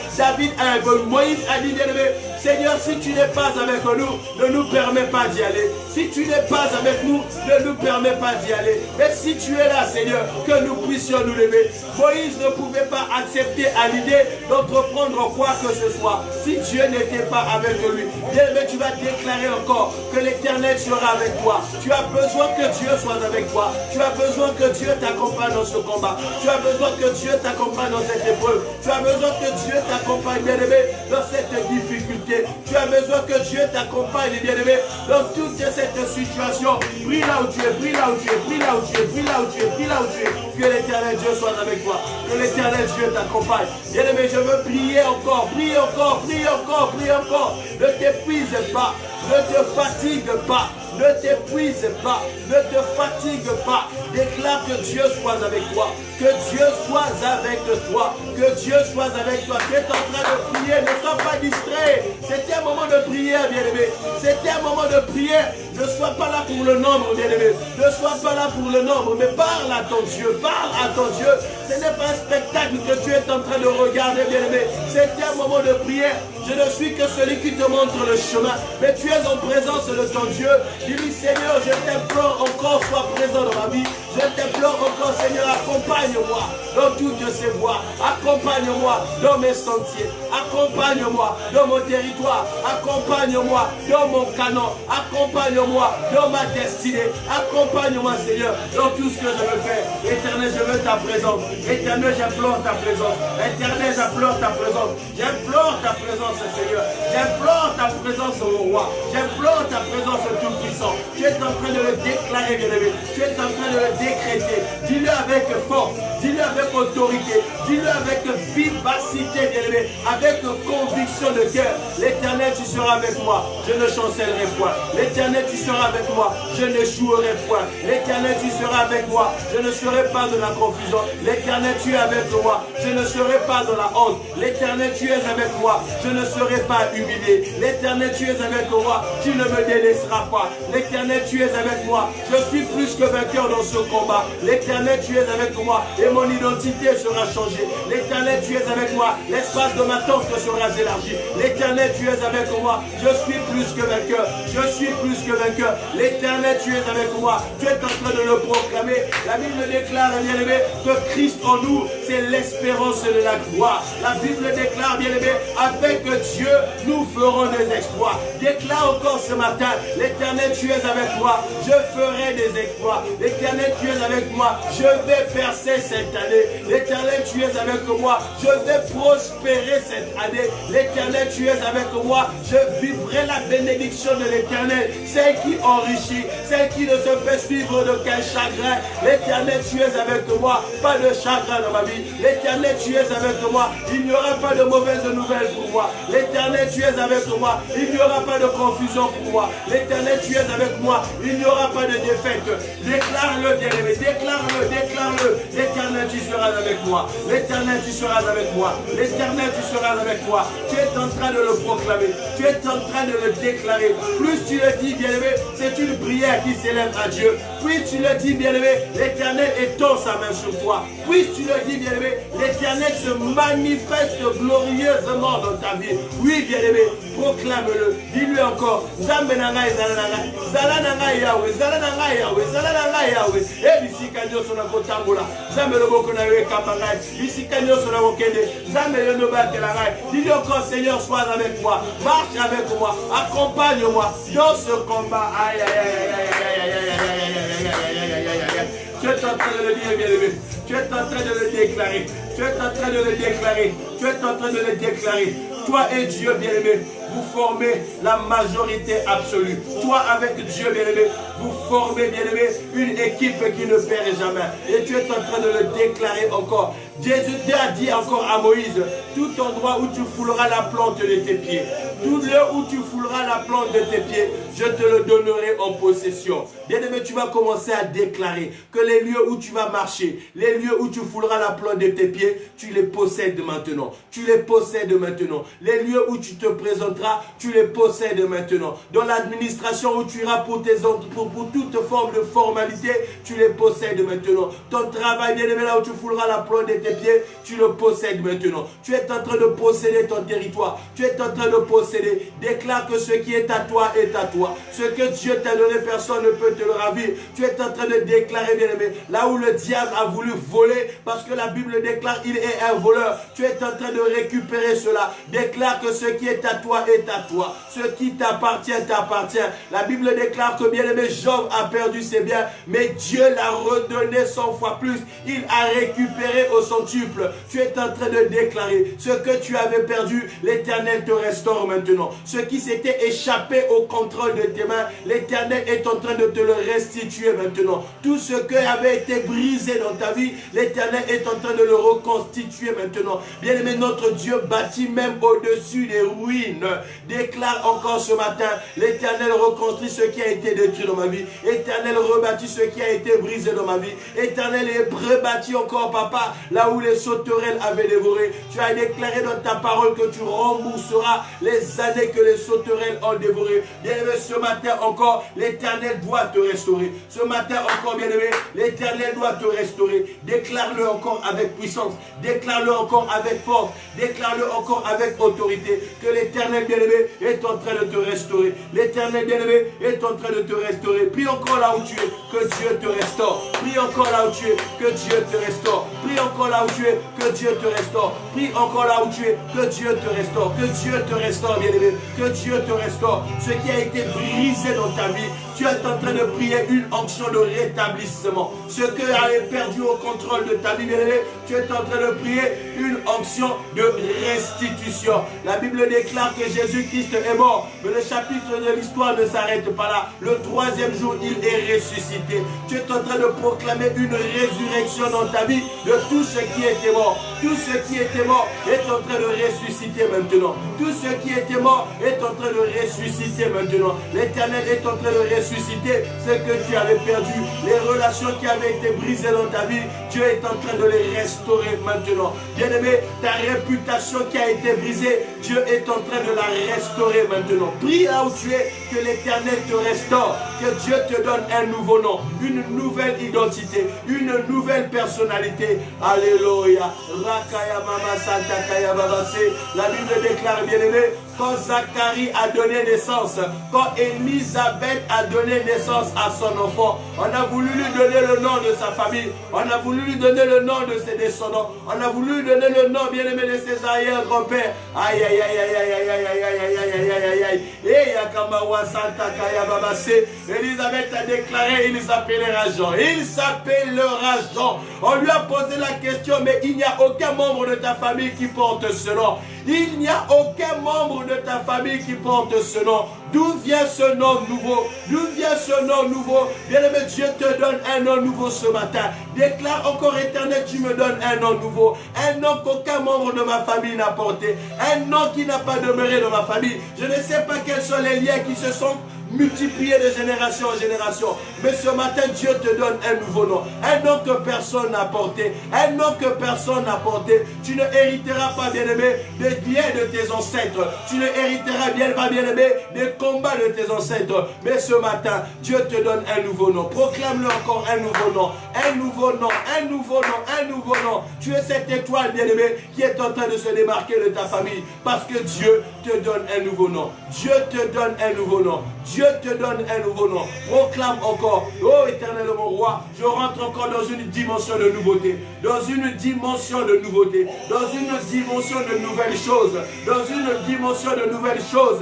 Moïse a dit: bien-aimé, Seigneur, si tu n'es pas avec nous, ne nous permets pas d'y aller. Si tu n'es pas avec nous, ne nous permets pas d'y aller. Mais si tu es là, Seigneur, que nous puissions nous lever. Moïse ne pouvait pas accepter à l'idée d'entreprendre quoi que ce soit si Dieu n'était pas avec lui. Bien-aimé, tu vas déclarer encore que l'Éternel sera avec toi. Tu as besoin que Dieu soit avec toi. Tu as besoin que Dieu t'accompagne dans ce combat. Tu as besoin que Dieu t'accompagne dans cette épreuve. Tu as besoin que Dieu t'accompagne, bien-aimé, dans cette difficulté. Tu as besoin que Dieu t'accompagne, bien-aimé, dans toute cette situation. Prie là où tu es, prie là où tu es, prie là où tu es, prie là où tu es, prie là où tu es. Que l'Éternel Dieu soit avec toi. Que l'Éternel Dieu t'accompagne. Bien-aimé, je veux prier encore, prie encore, prie encore, prie encore. Ne t'épuise pas, ne te fatigue pas. Ne t'épuise pas, ne te fatigue pas. Déclare que Dieu soit avec toi. Que Dieu soit avec toi. Que Dieu soit avec toi. Tu es en train de prier, ne sois pas distrait. C'était un moment de prière, bien-aimé. C'était un moment de prière. Ne sois pas là pour le nombre, bien-aimé. Ne sois pas là pour le nombre, mais parle à ton Dieu. Parle à ton Dieu. Ce n'est pas un spectacle que tu es en train de regarder, bien-aimé. C'était un moment de prière. Je ne suis que celui qui te montre le chemin. Mais tu es en présence de ton Dieu. Dis-lui: Seigneur, je t'implore encore, sois présent dans ma vie. Je t'implore encore, Seigneur, accompagne-moi dans toutes ces voies. Accompagne-moi dans mes sentiers. Accompagne-moi dans mon territoire. Accompagne-moi dans mon canon. Accompagne-moi dans ma destinée. Accompagne-moi, Seigneur, dans tout ce que je veux faire. Éternel, je veux ta présence. Éternel, j'implore ta présence. Éternel, j'implore ta présence. J'implore ta présence, Seigneur. J'implore ta présence, mon roi. J'implore ta présence, tout-puissant. Tu es en train de le déclarer, bien-aimé. Tu es en train de le décréter. Dis-le avec force. Dis-le avec autorité. Dis-le avec vivacité, bien-aimé. Avec conviction de cœur. L'Éternel, tu seras avec moi. Je ne chancellerai point. L'Éternel, tu seras avec moi. Je n'échouerai point. L'Éternel, tu seras avec moi. Je ne serai pas dans la confusion. L'Éternel, tu es avec moi. Je ne serai pas dans la honte. L'Éternel, tu es avec moi. Je ne serai pas humilié. L'Éternel, tu es avec moi. Tu ne me délaisseras pas. L'Éternel, tu es avec moi. Je suis plus que vainqueur dans ce combat. L'Éternel, tu es avec moi. Et mon identité sera changée. L'Éternel, tu es avec moi. L'espace de ma tente sera élargi. L'Éternel, tu es avec moi. Je suis plus que vainqueur. Je suis plus que vainqueur. L'Éternel, tu es avec moi. Tu es en train de le proclamer. La Bible déclare, bien-aimé, que Christ en nous, c'est l'espérance de la gloire. La Bible déclare, bien-aimé, avec Dieu, nous ferons des exploits. Déclare encore ce matin, l'Éternel, tu es avec moi. Je ferai des exploits. L'Éternel, tu es avec moi. Je vais percer cette année. L'Éternel, tu es avec moi. Je vais prospérer cette année. L'Éternel, tu es avec moi. Je vivrai la bénédiction de l'Éternel. Celle qui enrichit, celle qui ne se fait suivre d'aucun chagrin. L'Éternel, tu es avec moi. Pas de chagrin dans ma vie. L'Éternel, tu es avec moi. Il n'y aura pas de mauvaises nouvelles pour moi. L'Éternel, tu es avec moi. Il n'y aura pas de confusion pour moi. L'Éternel, tu es avec moi. Il n'y aura pas de défaite. Déclare-le, bien-aimé. Déclare-le, déclare-le. L'Éternel, tu seras avec moi. L'Éternel, tu seras avec moi. L'Éternel, tu seras avec moi. Tu es en train de le proclamer. Tu es en train de le déclarer. Plus tu le dis, bien-aimé, c'est une prière qui s'élève à Dieu. Plus tu le dis, bien-aimé, l'Éternel étend sa main sur toi. Plus tu le dis, bien-aimé, l'Éternel se manifeste glorieusement dans ta vie. Oui, bien-aimé, proclame-le. Dis-lui encore. Zambenanga Zalananga. Zalananga Yahweh. Zalananga Yahweh. Zalananga Yahweh. Et ici, Kanyo Sonakotambola. Zambelo Konawe Kapangai. Ici, Kanyo Sonakokende. Zambelo Nobatelangai. Dis-lui encore, Seigneur, sois avec moi. Marche avec moi. Accompagne-moi dans ce combat. Aïe, aïe, aïe, aïe, aïe, aïe, aïe, aïe, aïe, aïe, aïe, aïe, aïe. Tu es en train de le dire, bien-aimé. Tu es en train de le déclarer. Tu es en train de le déclarer. Tu es en train de le déclarer. Toi et Dieu, bien-aimé, vous formez la majorité absolue. Toi avec Dieu, bien-aimé, vous formez, bien-aimé, une équipe qui ne perd jamais. Et tu es en train de le déclarer encore. Jésus a dit encore à Moïse, tout endroit où tu fouleras la plante de tes pieds, tout lieu où tu fouleras la plante de tes pieds, je te le donnerai en possession. Bien-aimé, tu vas commencer à déclarer que les lieux où tu vas marcher, les lieux où tu fouleras la plante de tes pieds, tu les possèdes maintenant. Tu les possèdes maintenant. Les lieux où tu te présenteras, tu les possèdes maintenant. Dans l'administration où tu iras pour toute forme de formalité, tu les possèdes maintenant. Ton travail, bien-aimé, là où tu fouleras la plante de tes pieds, tu le possèdes maintenant. Tu es en train de posséder ton territoire. Tu es en train de posséder. Déclare que ce qui est à toi est à toi. Ce que Dieu t'a donné, personne ne peut te le ravir. Tu es en train de déclarer, bien-aimé, là où le diable a voulu voler, parce que la Bible déclare il est un voleur. Tu es en train de récupérer cela. Déclare que ce qui est à toi est à toi. Ce qui t'appartient, t'appartient. La Bible déclare que, bien-aimé, Job a perdu ses biens, mais Dieu l'a redonné 100 fois plus. Il a récupéré au centuple. Tu es en train de déclarer ce que tu avais perdu, l'Éternel te restaure maintenant. Ce qui s'était échappé au contrôle de tes mains, l'Éternel est en train de te le restituer maintenant. Tout ce qui avait été brisé dans ta vie, l'Éternel est en train de le reconstituer maintenant. Bien-aimé, notre Dieu bâtit même au-dessus des ruines. Déclare encore ce matin, l'Éternel reconstruit ce qui a été détruit dans ma vie. Éternel rebâtit ce qui a été brisé dans ma vie. Éternel rebâtit encore, papa, là où les sauterelles avaient dévoré. Tu as déclaré dans ta parole que tu rembourseras les années que les sauterelles ont dévorées. Bien-aimé, ce matin encore, l'Éternel doit te restaurer. Ce matin encore, bien-aimé, l'Éternel doit te restaurer. Déclare-le encore avec puissance. Déclare-le encore avec force. Déclare-le encore avec autorité. Que l'Éternel bien-aimé est en train de te restaurer. L'éternel bien-aimé est en train de te restaurer. Prie encore là où tu es, que Dieu te restaure. Prie encore là où tu es, que Dieu te restaure. Prie encore là où tu es, que Dieu te restaure. Prie encore là où tu es, que Dieu te restaure. Que Dieu te restaure, bien-aimé. Que Dieu te restaure. Ce qui a été brisé dans ta vie, tu es en train de prier une onction de rétablissement. Ce que tu avais perdu au contrôle de ta vie, bien-aimé, tu es en train de prier une onction de restitution. La Bible déclare que Jésus-Christ est mort, mais le chapitre de l'histoire ne s'arrête pas là. Le troisième jour, il est ressuscité. Tu es en train de proclamer une résurrection dans ta vie de tout ce qui était mort. Tout ce qui était mort est en train de ressusciter maintenant. Tout ce qui était mort est en train de ressusciter maintenant. L'Éternel est en train de ressusciter ce que tu avais perdu. Les relations qui avaient été brisées dans ta vie, Dieu est en train de les restaurer maintenant. Bien-aimé, ta réputation qui a été brisée, Dieu est en train de la restaurer maintenant. Prie là où tu es, que l'Éternel te restaure, que Dieu te donne un nouveau nom, une nouvelle identité, une nouvelle personnalité. Alléluia. Rakaya Mama Santa Kaya Babase. La Bible déclare, bien-aimé, quand Zacharie a donné naissance, quand Élisabeth a donné naissance à son enfant, on a voulu lui donner le nom de sa famille, on a voulu lui donner le nom de ses descendants, on a voulu lui donner le nom, bien-aimé, de ses arrière-grands-pères. Aïe, aïe, aïe, aïe, aïe, aïe, aïe, aïe, aïe, aïe, aïe, aïe, aïe. Et Yakamawa Santa Kaya Babase. Élisabeth a déclaré, il s'appellera Jean. Il s'appellera Jean. On lui a posé la question, mais il n'y a aucun membre de ta famille qui porte ce nom. Il n'y a aucun membre de ta famille qui porte ce nom. D'où vient ce nom nouveau? D'où vient ce nom nouveau? Bien-aimé, Dieu te donne un nom nouveau ce matin. Déclare encore, Éternel, tu me donnes un nom nouveau. Un nom qu'aucun membre de ma famille n'a porté. Un nom qui n'a pas demeuré dans ma famille. Je ne sais pas quels sont les liens qui se sont multipliés de génération en génération. Mais ce matin, Dieu te donne un nouveau nom. Un nom que personne n'a porté. Un nom que personne n'a porté. Tu ne hériteras pas, bien-aimé, des biens de tes ancêtres. Tu ne hériteras pas, bien-aimé, des combats de tes ancêtres. Mais ce matin, Dieu te donne un nouveau nom. Proclame-le encore, un nouveau nom. Un nouveau nom, un nouveau nom, un nouveau nom. Tu es cette étoile, bien-aimé, qui est en train de se démarquer de ta famille. Parce que Dieu te donne un nouveau nom. Dieu te donne un nouveau nom. Dieu te donne un nouveau nom. Proclame encore. Oh Éternel mon roi, je rentre encore dans une dimension de nouveauté. Dans une dimension de nouveauté. Dans une dimension de nouvelles choses. Dans une dimension de nouvelles choses.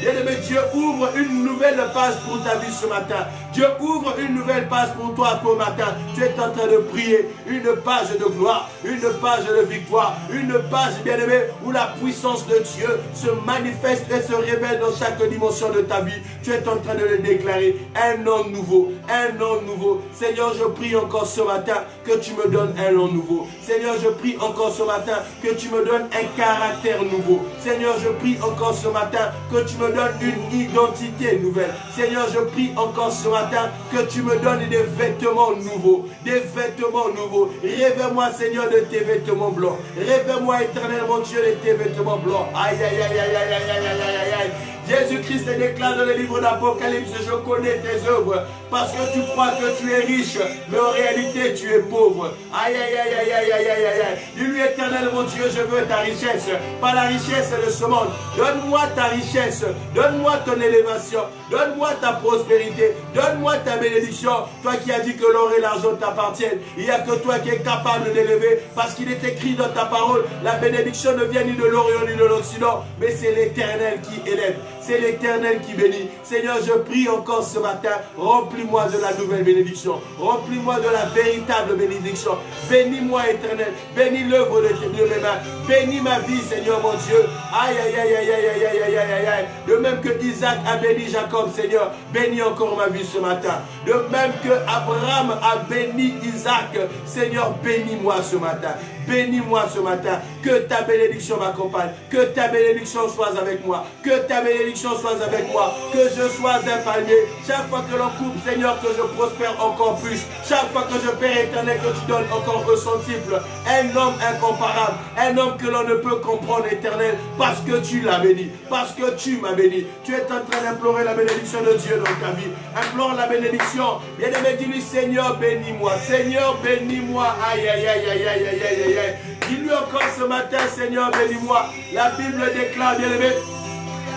Bien-aimé, Dieu ouvre une nouvelle page pour ta vie ce matin. Dieu ouvre une nouvelle page pour toi ce matin. Tu es en train de prier une page de gloire, une page de victoire, une page, bien-aimé, où la puissance de Dieu se manifeste et se révèle dans chaque dimension de ta vie. Tu es en train de le déclarer. Un nom nouveau, un nom nouveau. Seigneur, je prie encore ce matin que tu me donnes un nom nouveau. Seigneur, je prie encore ce matin que tu me donnes un caractère nouveau. Seigneur, je prie encore ce matin que tu me donnes une identité nouvelle. Seigneur, je prie encore ce matin que tu me donnes des vêtements nouveaux. Des vêtements nouveaux. Révèle-moi, Seigneur, de tes vêtements blancs. Révèle-moi, éternel mon Dieu, de tes vêtements blancs. Aïe, aïe, aïe, aïe, aïe, aïe, aïe, aïe, aïe, aïe. Jésus-Christ déclare dans le livre d'Apocalypse, je connais tes œuvres, parce que tu crois que tu es riche, mais en réalité tu es pauvre. Aïe, aïe, aïe, aïe, aïe, aïe, aïe, aïe, aïe. Dis-lui, éternel mon Dieu, je veux ta richesse, pas la richesse de ce monde. Donne-moi ta richesse, donne-moi ton élévation, donne-moi ta prospérité, donne-moi ta bénédiction. Toi qui as dit que l'or et l'argent t'appartiennent, il n'y a que toi qui es capable d'élever, parce qu'il est écrit dans ta parole, la bénédiction ne vient ni de l'Orient ni de l'Occident, mais c'est l'Éternel qui élève. C'est l'Éternel qui bénit. Seigneur, je prie encore ce matin, remplis-moi de la nouvelle bénédiction. Remplis-moi de la véritable bénédiction. Bénis-moi, Éternel. Bénis l'œuvre de mes mains. Bénis ma vie, Seigneur mon Dieu. Aïe, aïe, aïe, aïe, aïe, aïe, aïe, aïe, aïe, aïe. De même que Isaac a béni Jacob, Seigneur, bénis encore ma vie ce matin. De même que Abraham a béni Isaac, Seigneur, bénis-moi ce matin. Bénis-moi ce matin. Que ta bénédiction m'accompagne. Que ta bénédiction soit avec moi. Que ta bénédiction soit avec moi. Que je sois un palmier. Chaque fois que l'on coupe, Seigneur, que je prospère encore plus. Chaque fois que je Père éternel, que tu donnes encore au centuple. Un homme incomparable. Un homme que l'on ne peut comprendre, éternel. Parce que tu l'as béni. Parce que tu m'as béni. Tu es en train d'implorer la bénédiction de Dieu dans ta vie. Implore la bénédiction. Bien-aimé, dis-lui, Seigneur, bénis-moi. Seigneur, bénis-moi. Aïe, aïe, aïe, aïe, aïe, aïe, aïe, aïe. Dis-lui Dis-lui encore ce matin, Seigneur, bénis-moi. La Bible déclare, bien-aimé,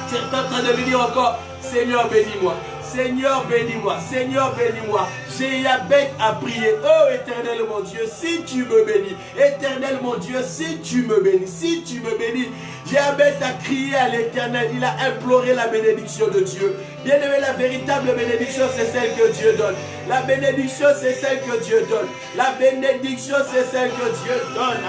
tu es en train de lui dire encore, Seigneur, bénis-moi. Seigneur, bénis-moi. Seigneur, bénis-moi. J'ai la bête à prier. Oh, éternel mon Dieu, si tu me bénis. Éternel mon Dieu, si tu me bénis. Si tu me bénis. J'ai la bête à crier à l'éternel. Il a imploré la bénédiction de Dieu. Bien aimé, la véritable bénédiction, c'est celle que Dieu donne. La bénédiction, c'est celle que Dieu donne. La bénédiction, c'est celle que Dieu donne.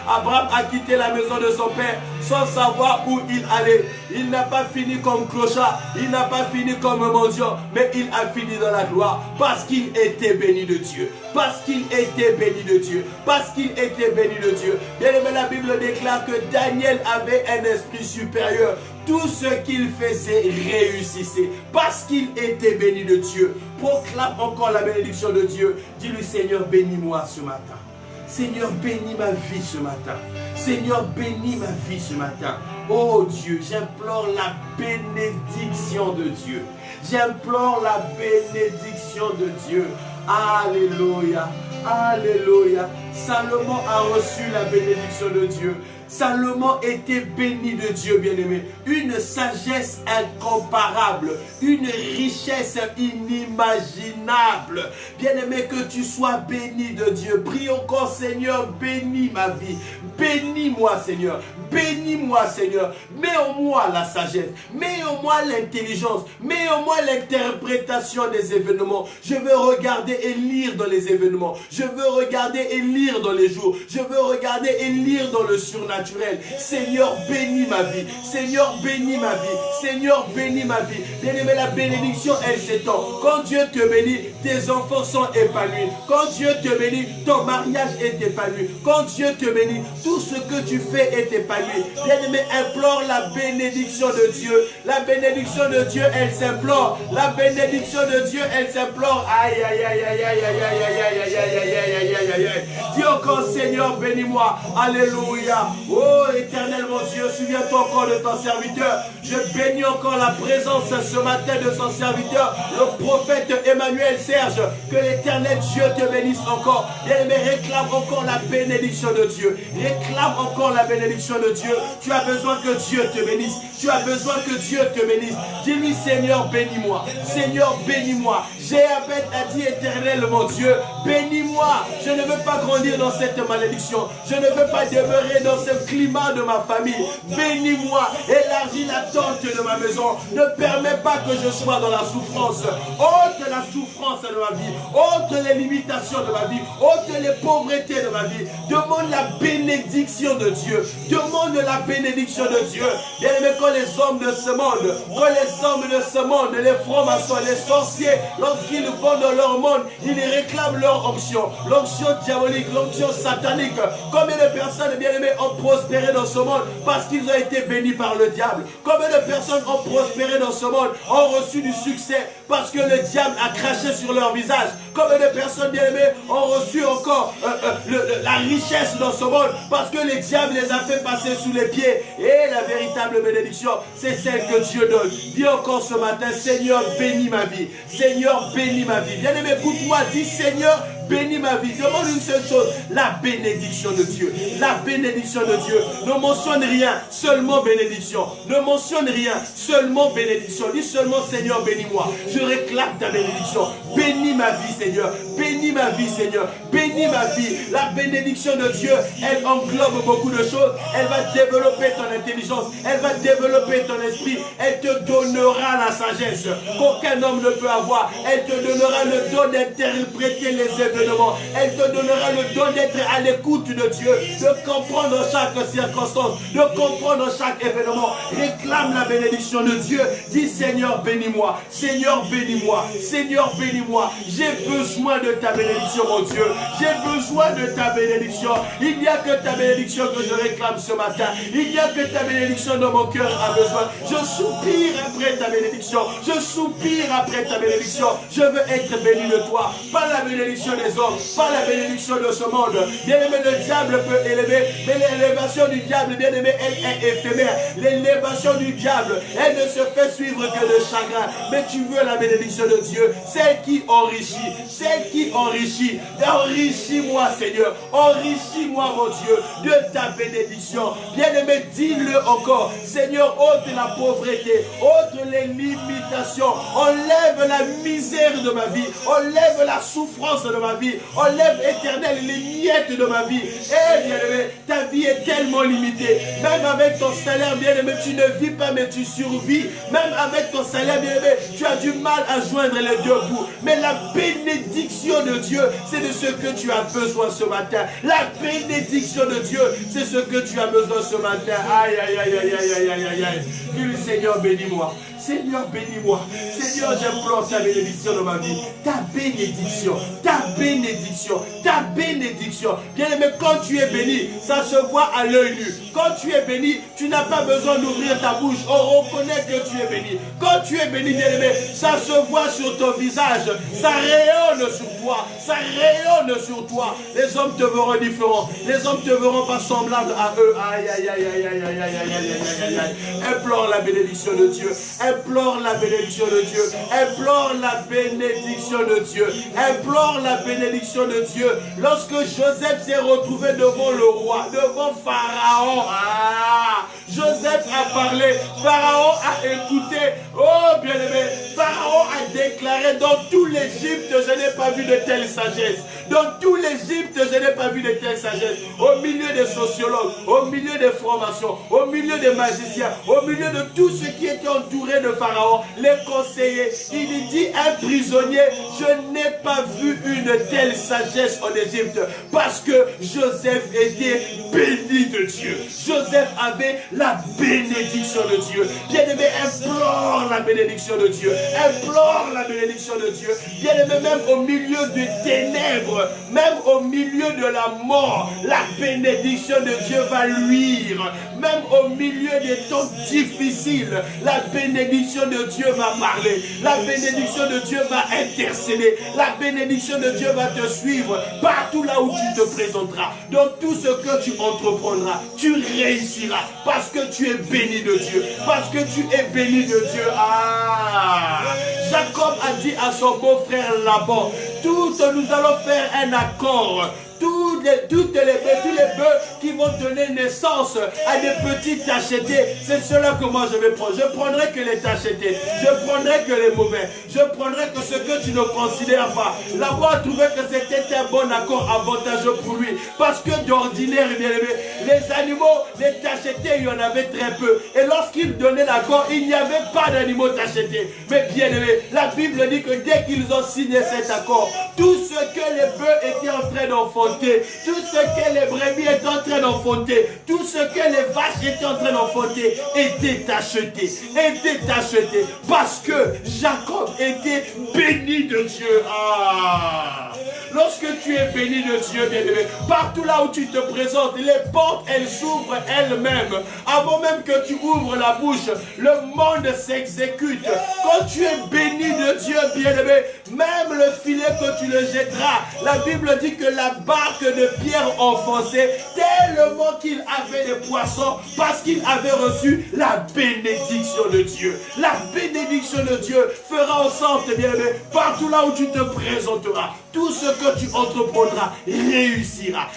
Abraham a quitté la maison de son père sans savoir où il allait. Il n'a pas fini comme clochard, il n'a pas fini comme mendiant, mais il a fini dans la gloire parce qu'il était béni de Dieu. Parce qu'il était béni de Dieu. Parce qu'il était béni de Dieu. Bien aimé, la Bible déclare que Daniel avait un esprit supérieur. Tout ce qu'il faisait réussissait parce qu'il était béni de Dieu. Proclame encore la bénédiction de Dieu. Dis-lui, Seigneur, bénis-moi ce matin. Seigneur, bénis ma vie ce matin. Seigneur, bénis ma vie ce matin. Oh Dieu, j'implore la bénédiction de Dieu. J'implore la bénédiction de Dieu. Alléluia. Alléluia. Salomon a reçu la bénédiction de Dieu. Salomon était béni de Dieu, bien-aimé. Une sagesse incomparable, une richesse inimaginable. Bien-aimé, que tu sois béni de Dieu. Prie encore, Seigneur, bénis ma vie. Bénis-moi, Seigneur. Bénis-moi, Seigneur. Mets en moi la sagesse. Mets en moi l'intelligence. Mets en moi l'interprétation des événements. Je veux regarder et lire dans les événements. Je veux regarder et lire dans les jours. Je veux regarder et lire dans le surnaturel. Seigneur, bénis ma vie. Seigneur, bénis ma vie. Seigneur, bénis ma vie. Bien-aimé, la bénédiction, elle s'étend. Quand Dieu te bénit, tes enfants sont épanouis. Quand Dieu te bénit, ton mariage est épanoui. Quand Dieu te bénit, tout ce que tu fais est épanoui. Bien-aimé, implore la bénédiction de Dieu. La bénédiction de Dieu, elle s'implore. La bénédiction de Dieu, elle s'implore. Aïe, aïe, aïe, aïe, aïe, aïe, aïe, aïe, aïe, aïe, aïe, aïe, aïe, aïe, aïe. Dis encore, Seigneur, bénis-moi. Alléluia. Oh, éternel mon Dieu, souviens-toi encore de ton serviteur. Je bénis encore la présence ce matin de son serviteur, le prophète Emmanuel Serge. Que l'éternel Dieu te bénisse encore. Bien-aimé, réclame encore la bénédiction de Dieu. Réclame encore la bénédiction de Dieu. Tu as besoin que Dieu te bénisse. Tu as besoin que Dieu te bénisse. Dis-lui, Seigneur, bénis-moi. Seigneur, bénis-moi. Jéhabeth a dit, éternel mon Dieu, bénis-moi. Je ne veux pas grandir dans cette malédiction. Je ne veux pas demeurer dans ce climat de ma famille. Bénis-moi. Élargis la tente de ma maison. Ne permets pas que je sois dans la souffrance. Ôte la souffrance de ma vie. Ôte les limitations de ma vie. ôte les pauvretés de ma vie. Demande la bénédiction de Dieu. Demande la bénédiction de Dieu. Bien aimé, quand les hommes de ce monde, les francs-maçons, les sorciers, lorsqu'ils vont dans leur monde, ils réclament leur onction. L'onction diabolique, l'onction satanique. Combien de personnes, bien aimées, ont prospéré dans ce monde parce qu'ils ont été bénis par le diable? Combien de personnes ont prospéré dans ce monde, ont reçu du succès parce que le diable a craché sur leur visage? Combien de personnes, bien aimées, ont reçu encore la richesse dans ce monde parce que le diable les a fait passer sous les pieds? Et la véritable bénédiction, c'est celle que Dieu donne. Dis encore ce matin, Seigneur, bénis ma vie. Seigneur, bénis ma vie. Bien aimé, écoute-moi, dis Seigneur, bénis ma vie. Demande une seule chose, la bénédiction de Dieu. La bénédiction de Dieu. Ne mentionne rien, seulement bénédiction. Ne mentionne rien, seulement bénédiction. Dis seulement, Seigneur, bénis-moi. Je réclame ta bénédiction. Bénis ma vie, Seigneur. Bénis ma vie, Seigneur. Bénis ma vie. La bénédiction de Dieu, elle englobe beaucoup de choses. Elle va développer ton intelligence. Elle va développer ton esprit. Elle te donnera la sagesse qu'aucun homme ne peut avoir. Elle te donnera le don d'interpréter les événements. Elle te donnera le don d'être à l'écoute de Dieu, de comprendre chaque circonstance, de comprendre chaque événement. Réclame la bénédiction de Dieu. Dis Seigneur, bénis-moi. Seigneur, bénis-moi. Seigneur, bénis-moi. J'ai besoin de ta bénédiction, mon Dieu. J'ai besoin de ta bénédiction. Il n'y a que ta bénédiction que je réclame ce matin. Il n'y a que ta bénédiction dont mon cœur a besoin. Je soupire après ta bénédiction. Je soupire après ta bénédiction. Je veux être béni de toi. Pas la bénédiction des hommes, pas la bénédiction de ce monde. Bien aimé, le diable peut élever, mais l'élévation du diable, bien aimé, elle est éphémère. L'élévation du diable, elle ne se fait suivre que de chagrin. Mais tu veux la bénédiction de Dieu, celle qui enrichit, celle qui enrichit. Enrichis-moi, Seigneur. Enrichis-moi, mon Dieu, de ta bénédiction. Bien-aimé, dis-le encore. Seigneur, ôte la pauvreté, ôte les limitations, enlève la misère de ma vie, enlève la souffrance de ma vie, enlève, Éternel, les miettes de ma vie. Eh, bien-aimé, ta vie est tellement limitée. Même avec ton salaire, bien-aimé, tu ne vis pas, mais tu survis. Même avec ton salaire, bien-aimé, tu as du mal à joindre les deux bouts. Mais la bénédiction de Dieu, c'est de ce que tu as besoin ce matin. La bénédiction de Dieu, c'est ce que tu as besoin ce matin. Aïe, aïe, aïe, aïe, aïe, aïe, aïe, aïe, aïe. Dis le Seigneur, bénis-moi. Seigneur, bénis-moi. Seigneur, j'implore ta bénédiction dans ma vie. Ta bénédiction, ta bénédiction, ta bénédiction. Bien-aimé, quand tu es béni, ça se voit à l'œil nu. Quand tu es béni, tu n'as pas besoin d'ouvrir ta bouche. On reconnaît que tu es béni. Quand tu es béni, bien-aimé, ça se voit sur ton visage. Ça rayonne sur toi. Ça rayonne sur toi. Les hommes te verront différents. Les hommes te verront pas semblables à eux. Aïe, aïe, aïe, aïe, aïe, aïe, aïe, aïe, aïe, aïe, aïe. Implore la bénédiction de Dieu. Implore la bénédiction de Dieu. Implore la bénédiction de Dieu. Implore la bénédiction de Dieu. Lorsque Joseph s'est retrouvé devant le roi, devant Pharaon, Joseph a parlé, Pharaon a écouté. Oh bien-aimé, Pharaon a déclaré: dans tout l'Égypte, je n'ai pas vu de telle sagesse. Dans tout l'Égypte, je n'ai pas vu de telle sagesse. Au milieu des sociologues, au milieu des formations, au milieu des magiciens, au milieu de tout ce qui était entouré de Pharaon, les conseillers, il dit: un prisonnier, je n'ai pas vu une telle sagesse en Égypte, parce que Joseph était béni de Dieu. Joseph avait la bénédiction de Dieu. Bien-aimé, implore la bénédiction de Dieu. Implore la bénédiction de Dieu. Bien-aimé, même au milieu des ténèbres, même au milieu de la mort, la bénédiction de Dieu va luire. Même au milieu des temps difficiles, la bénédiction de Dieu va parler. La bénédiction de Dieu va intercéder. La bénédiction de Dieu va te suivre partout là où tu te présenteras. Dans tout ce que tu entreprendras, tu réussiras parce que tu es béni de Dieu. Parce que tu es béni de Dieu. Jacob a dit à son beau-frère Laban: nous allons faire un accord. Tous les bœufs qui vont donner naissance à des petits tachetés, c'est cela que moi je vais prendre. Je prendrai que les tachetés, je prendrai que les mauvais, je prendrai que ce que tu ne considères pas. Laban a trouvé que c'était un bon accord avantageux pour lui, parce que d'ordinaire, bien aimé, les animaux, les tachetés, il y en avait très peu. Et lorsqu'il donnait l'accord, il n'y avait pas d'animaux tachetés. Mais bien aimé, la Bible dit que dès qu'ils ont signé cet accord, tout ce que les bœufs étaient en train d'enfanter, tout ce que les brebis étaient en train d'enfanter, tout ce que les vaches étaient en train d'enfanter était acheté, parce que Jacob était béni de Dieu. Lorsque tu es béni de Dieu, bien-aimé, partout là où tu te présentes, les portes, elles s'ouvrent elles-mêmes. Avant même que tu ouvres la bouche, le monde s'exécute. Quand tu es béni de Dieu, bien-aimé, même le filet que tu le jetteras, la Bible dit que la barque de Pierre enfonçait tellement qu'il avait des poissons, parce qu'il avait reçu la bénédiction de Dieu. La bénédiction de Dieu fera en sorte, bien-aimé, partout là où tu te présenteras, tout ce que tu entreprendras réussira.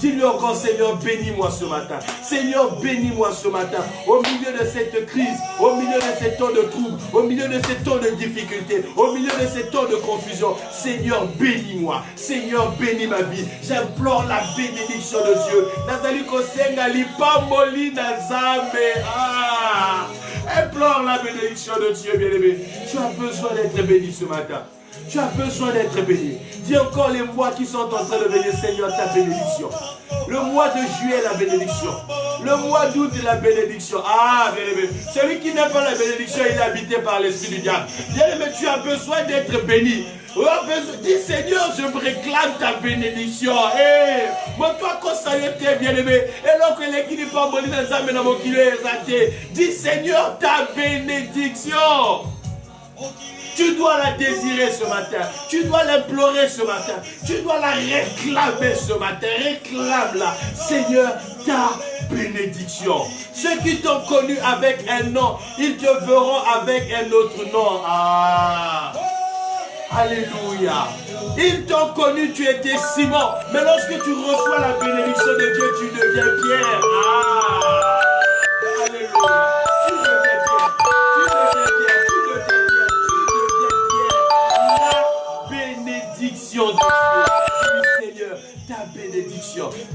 Dis-lui encore: Seigneur, bénis-moi ce matin. Seigneur, bénis-moi ce matin. Au milieu de cette crise, au milieu de ces temps de troubles, au milieu de ces temps de difficultés, au milieu de ces temps de confusion, Seigneur, bénis-moi. Seigneur, bénis ma vie. J'implore la bénédiction de Dieu. Nazali kosenga lipamoli nazambe. Implore la bénédiction de Dieu, bien-aimé. Tu as besoin d'être béni ce matin. Tu as besoin d'être béni. Dis encore les mois qui sont en train de venir, Seigneur, ta bénédiction. Le mois de juillet, la bénédiction. Le mois d'août, la bénédiction. Bien-aimé, celui qui n'a pas la bénédiction, il est habité par l'esprit du diable. Bien-aimé, tu as besoin d'être béni. Dis: Seigneur, je me réclame ta bénédiction. Moi, toi, quand ça y était, bien-aimé, et là que les qui n'est pas bon, dis: Seigneur, ta bénédiction. Tu dois la désirer ce matin. Tu dois l'implorer ce matin. Tu dois la réclamer ce matin. Réclame-la. Seigneur, ta bénédiction. Ceux qui t'ont connu avec un nom, ils te verront avec un autre nom. Alléluia. Ils t'ont connu, tu étais Simon. Mais lorsque tu reçois la bénédiction de Dieu, tu deviens Pierre. Ah. Alléluia. Tu deviens Pierre. Tu deviens Pierre. Tu deviens Pierre. Tu deviens Pierre. La bénédiction de Dieu. Seigneur,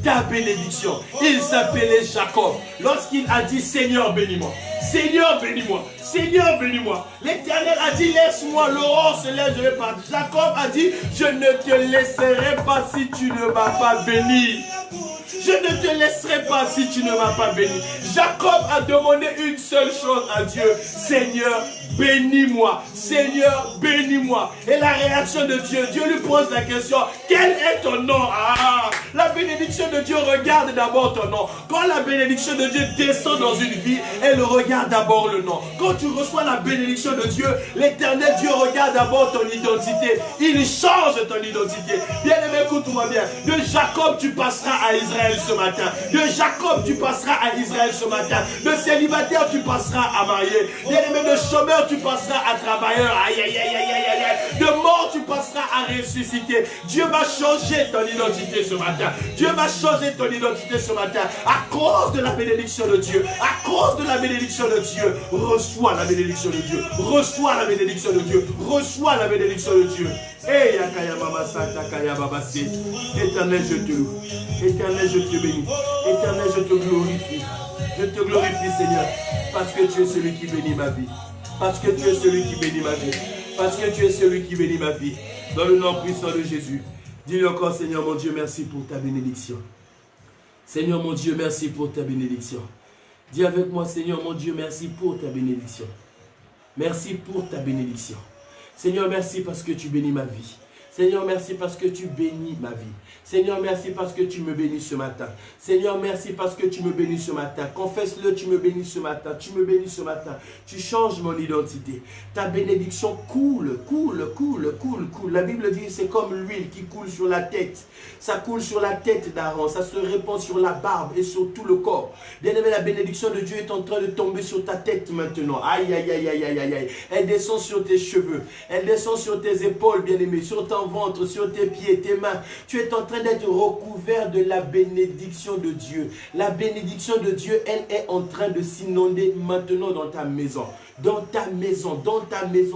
ta bénédiction. Il s'appelait Jacob. Lorsqu'il a dit Seigneur, bénis-moi. Seigneur, bénis-moi. Seigneur, bénis-moi. L'Éternel a dit, laisse-moi, l'aurore se lève, je vais partir. Jacob a dit, je ne te laisserai pas si tu ne m'as pas béni. Je ne te laisserai pas si tu ne m'as pas béni. Jacob a demandé une seule chose à Dieu. Seigneur, bénis-moi. Seigneur, bénis-moi. Et la réaction de Dieu, Dieu lui pose la question, quel est ton nom? Ah, la bénédiction de Dieu regarde d'abord ton nom. Quand la bénédiction de Dieu descend dans une vie, elle regarde d'abord le nom. Quand tu reçois la bénédiction de Dieu, l'Éternel Dieu regarde d'abord ton identité. Il change ton identité. Bien-aimé, écoute-moi bien. De Jacob, tu passeras à Israël ce matin. De Jacob, tu passeras à Israël ce matin. De célibataire, tu passeras à marié. Bien-aimé, de chômeur, tu passeras à travailleur. Aïe, aïe, aïe, aïe, aïe, aïe. De mort, tu passeras à ressusciter. Dieu va changer ton identité ce matin. Dieu va changer ton identité ce matin. À cause de la bénédiction de Dieu. À cause de la bénédiction de Dieu. Reçois la bénédiction de Dieu. Reçois la bénédiction de Dieu. Reçois la bénédiction de Dieu. Hey, Éternel, je te loue. Éternel, je te bénis. Éternel, je te glorifie. Je te glorifie, Seigneur, parce que tu es celui qui bénit ma vie. Parce que tu es celui qui bénit ma vie. Parce que tu es celui qui bénit ma vie. Dans le nom puissant de Jésus. Dis-le encore, Seigneur mon Dieu, merci pour ta bénédiction. Seigneur mon Dieu, merci pour ta bénédiction. Dis avec moi, Seigneur mon Dieu, merci pour ta bénédiction. Merci pour ta bénédiction. Seigneur, merci parce que tu bénis ma vie. Seigneur, merci parce que tu bénis ma vie. Seigneur, merci parce que tu me bénis ce matin. Seigneur, merci parce que tu me bénis ce matin. Confesse-le, tu me bénis ce matin. Tu me bénis ce matin. Tu changes mon identité. Ta bénédiction coule. La Bible dit c'est comme l'huile qui coule sur la tête. Ça coule sur la tête d'Aaron. Ça se répand sur la barbe et sur tout le corps. Bien-aimé, la bénédiction de Dieu est en train de tomber sur ta tête maintenant. Aïe, aïe, aïe, aïe, aïe, aïe. Elle descend sur tes cheveux. Elle descend sur tes épaules, bien-aimé, sur ton ventre, sur tes pieds, tes mains. Tu es en train d'être recouvert de la bénédiction de Dieu. La bénédiction de Dieu, elle est en train de s'inonder maintenant dans ta maison. Dans ta maison,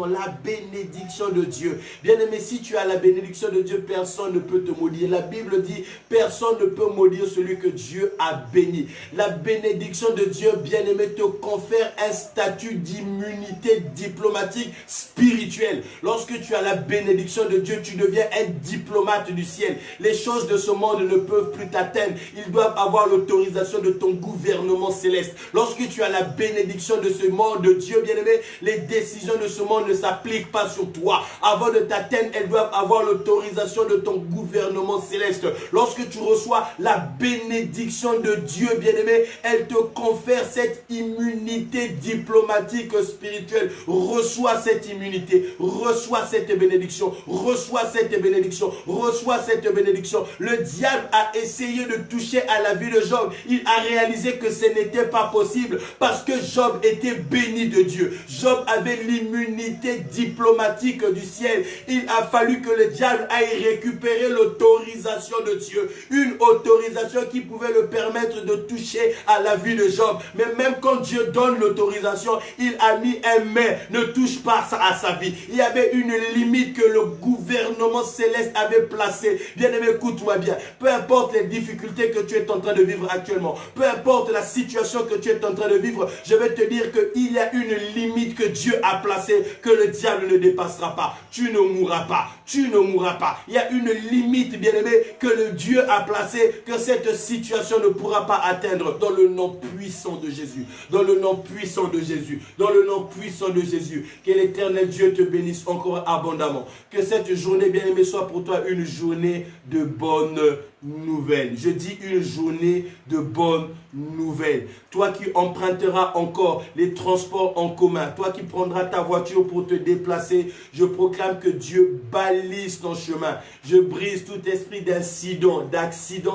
la bénédiction de Dieu. Bien-aimé, si tu as la bénédiction de Dieu, personne ne peut te maudire. La Bible dit, personne ne peut maudire celui que Dieu a béni. La bénédiction de Dieu, bien-aimé, te confère un statut d'immunité diplomatique spirituelle. Lorsque tu as la bénédiction de Dieu, tu deviens un diplomate du ciel. Les choses de ce monde ne peuvent plus t'atteindre. Ils doivent avoir l'autorisation de ton gouvernement céleste. Lorsque tu as la bénédiction de ce monde de Dieu, bien-aimé, les décisions de ce monde ne s'appliquent pas sur toi. Avant de t'atteindre, elles doivent avoir l'autorisation de ton gouvernement céleste. Lorsque tu reçois la bénédiction de Dieu, bien-aimé, elle te confère cette immunité diplomatique spirituelle. Reçois cette immunité, reçois cette bénédiction, reçois cette bénédiction, reçois cette bénédiction. Le diable a essayé de toucher à la vie de Job. Il a réalisé que ce n'était pas possible parce que Job était béni de Dieu. Job avait l'immunité diplomatique du ciel. Il a fallu que le diable aille récupérer l'autorisation de Dieu. Une autorisation qui pouvait le permettre de toucher à la vie de Job. Mais même quand Dieu donne l'autorisation, il a mis un mais, ne touche pas à sa vie. Il y avait une limite que le gouvernement céleste avait placée. Bien-aimé, écoute-moi bien. Peu importe les difficultés que tu es en train de vivre actuellement, peu importe la situation que tu es en train de vivre, je vais te dire qu'il y a une limite que Dieu a placée, que le diable ne dépassera pas. Tu ne mourras pas. Tu ne mourras pas. Il y a une limite, bien-aimé, que le Dieu a placée, que cette situation ne pourra pas atteindre. Dans le nom puissant de Jésus. Dans le nom puissant de Jésus. Dans le nom puissant de Jésus. Que l'Éternel Dieu te bénisse encore abondamment. Que cette journée, bien-aimé, soit pour toi une journée de bonnes nouvelles. Je dis une journée de bonnes nouvelles. Toi qui emprunteras encore les transports en commun, toi qui prendras ta voiture pour te déplacer, je proclame que Dieu balise ton chemin. Je brise tout esprit d'accident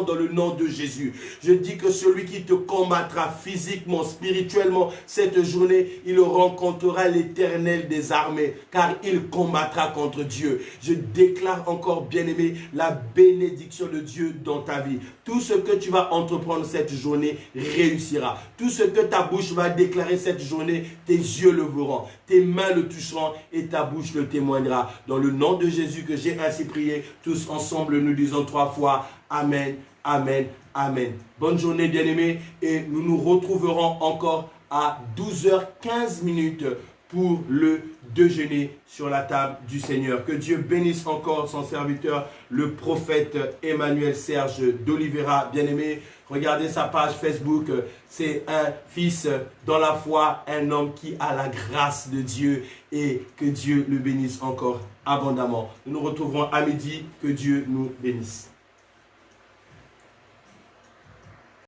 dans le nom de Jésus. Je dis que celui qui te combattra physiquement, spirituellement, cette journée, il rencontrera l'Éternel des armées, car il combattra contre Dieu. Je déclare encore, bien-aimé, la bénédiction de Dieu dans ta vie. Tout ce que tu vas entreprendre cette journée réussira. Tout ce que ta bouche va déclarer cette journée, tes yeux le verront, tes mains le toucheront et ta bouche le témoignera. Dans le nom de Jésus que j'ai ainsi prié, tous ensemble nous disons 3 fois Amen, Amen, Amen. Bonne journée bien-aimés et nous nous retrouverons encore à 12h15 pour le déjeuner sur la table du Seigneur. Que Dieu bénisse encore son serviteur, le prophète Emmanuel Serge d'Oliveira, bien-aimé. Regardez sa page Facebook, c'est un fils dans la foi, un homme qui a la grâce de Dieu et que Dieu le bénisse encore abondamment. Nous nous retrouverons à midi, que Dieu nous bénisse.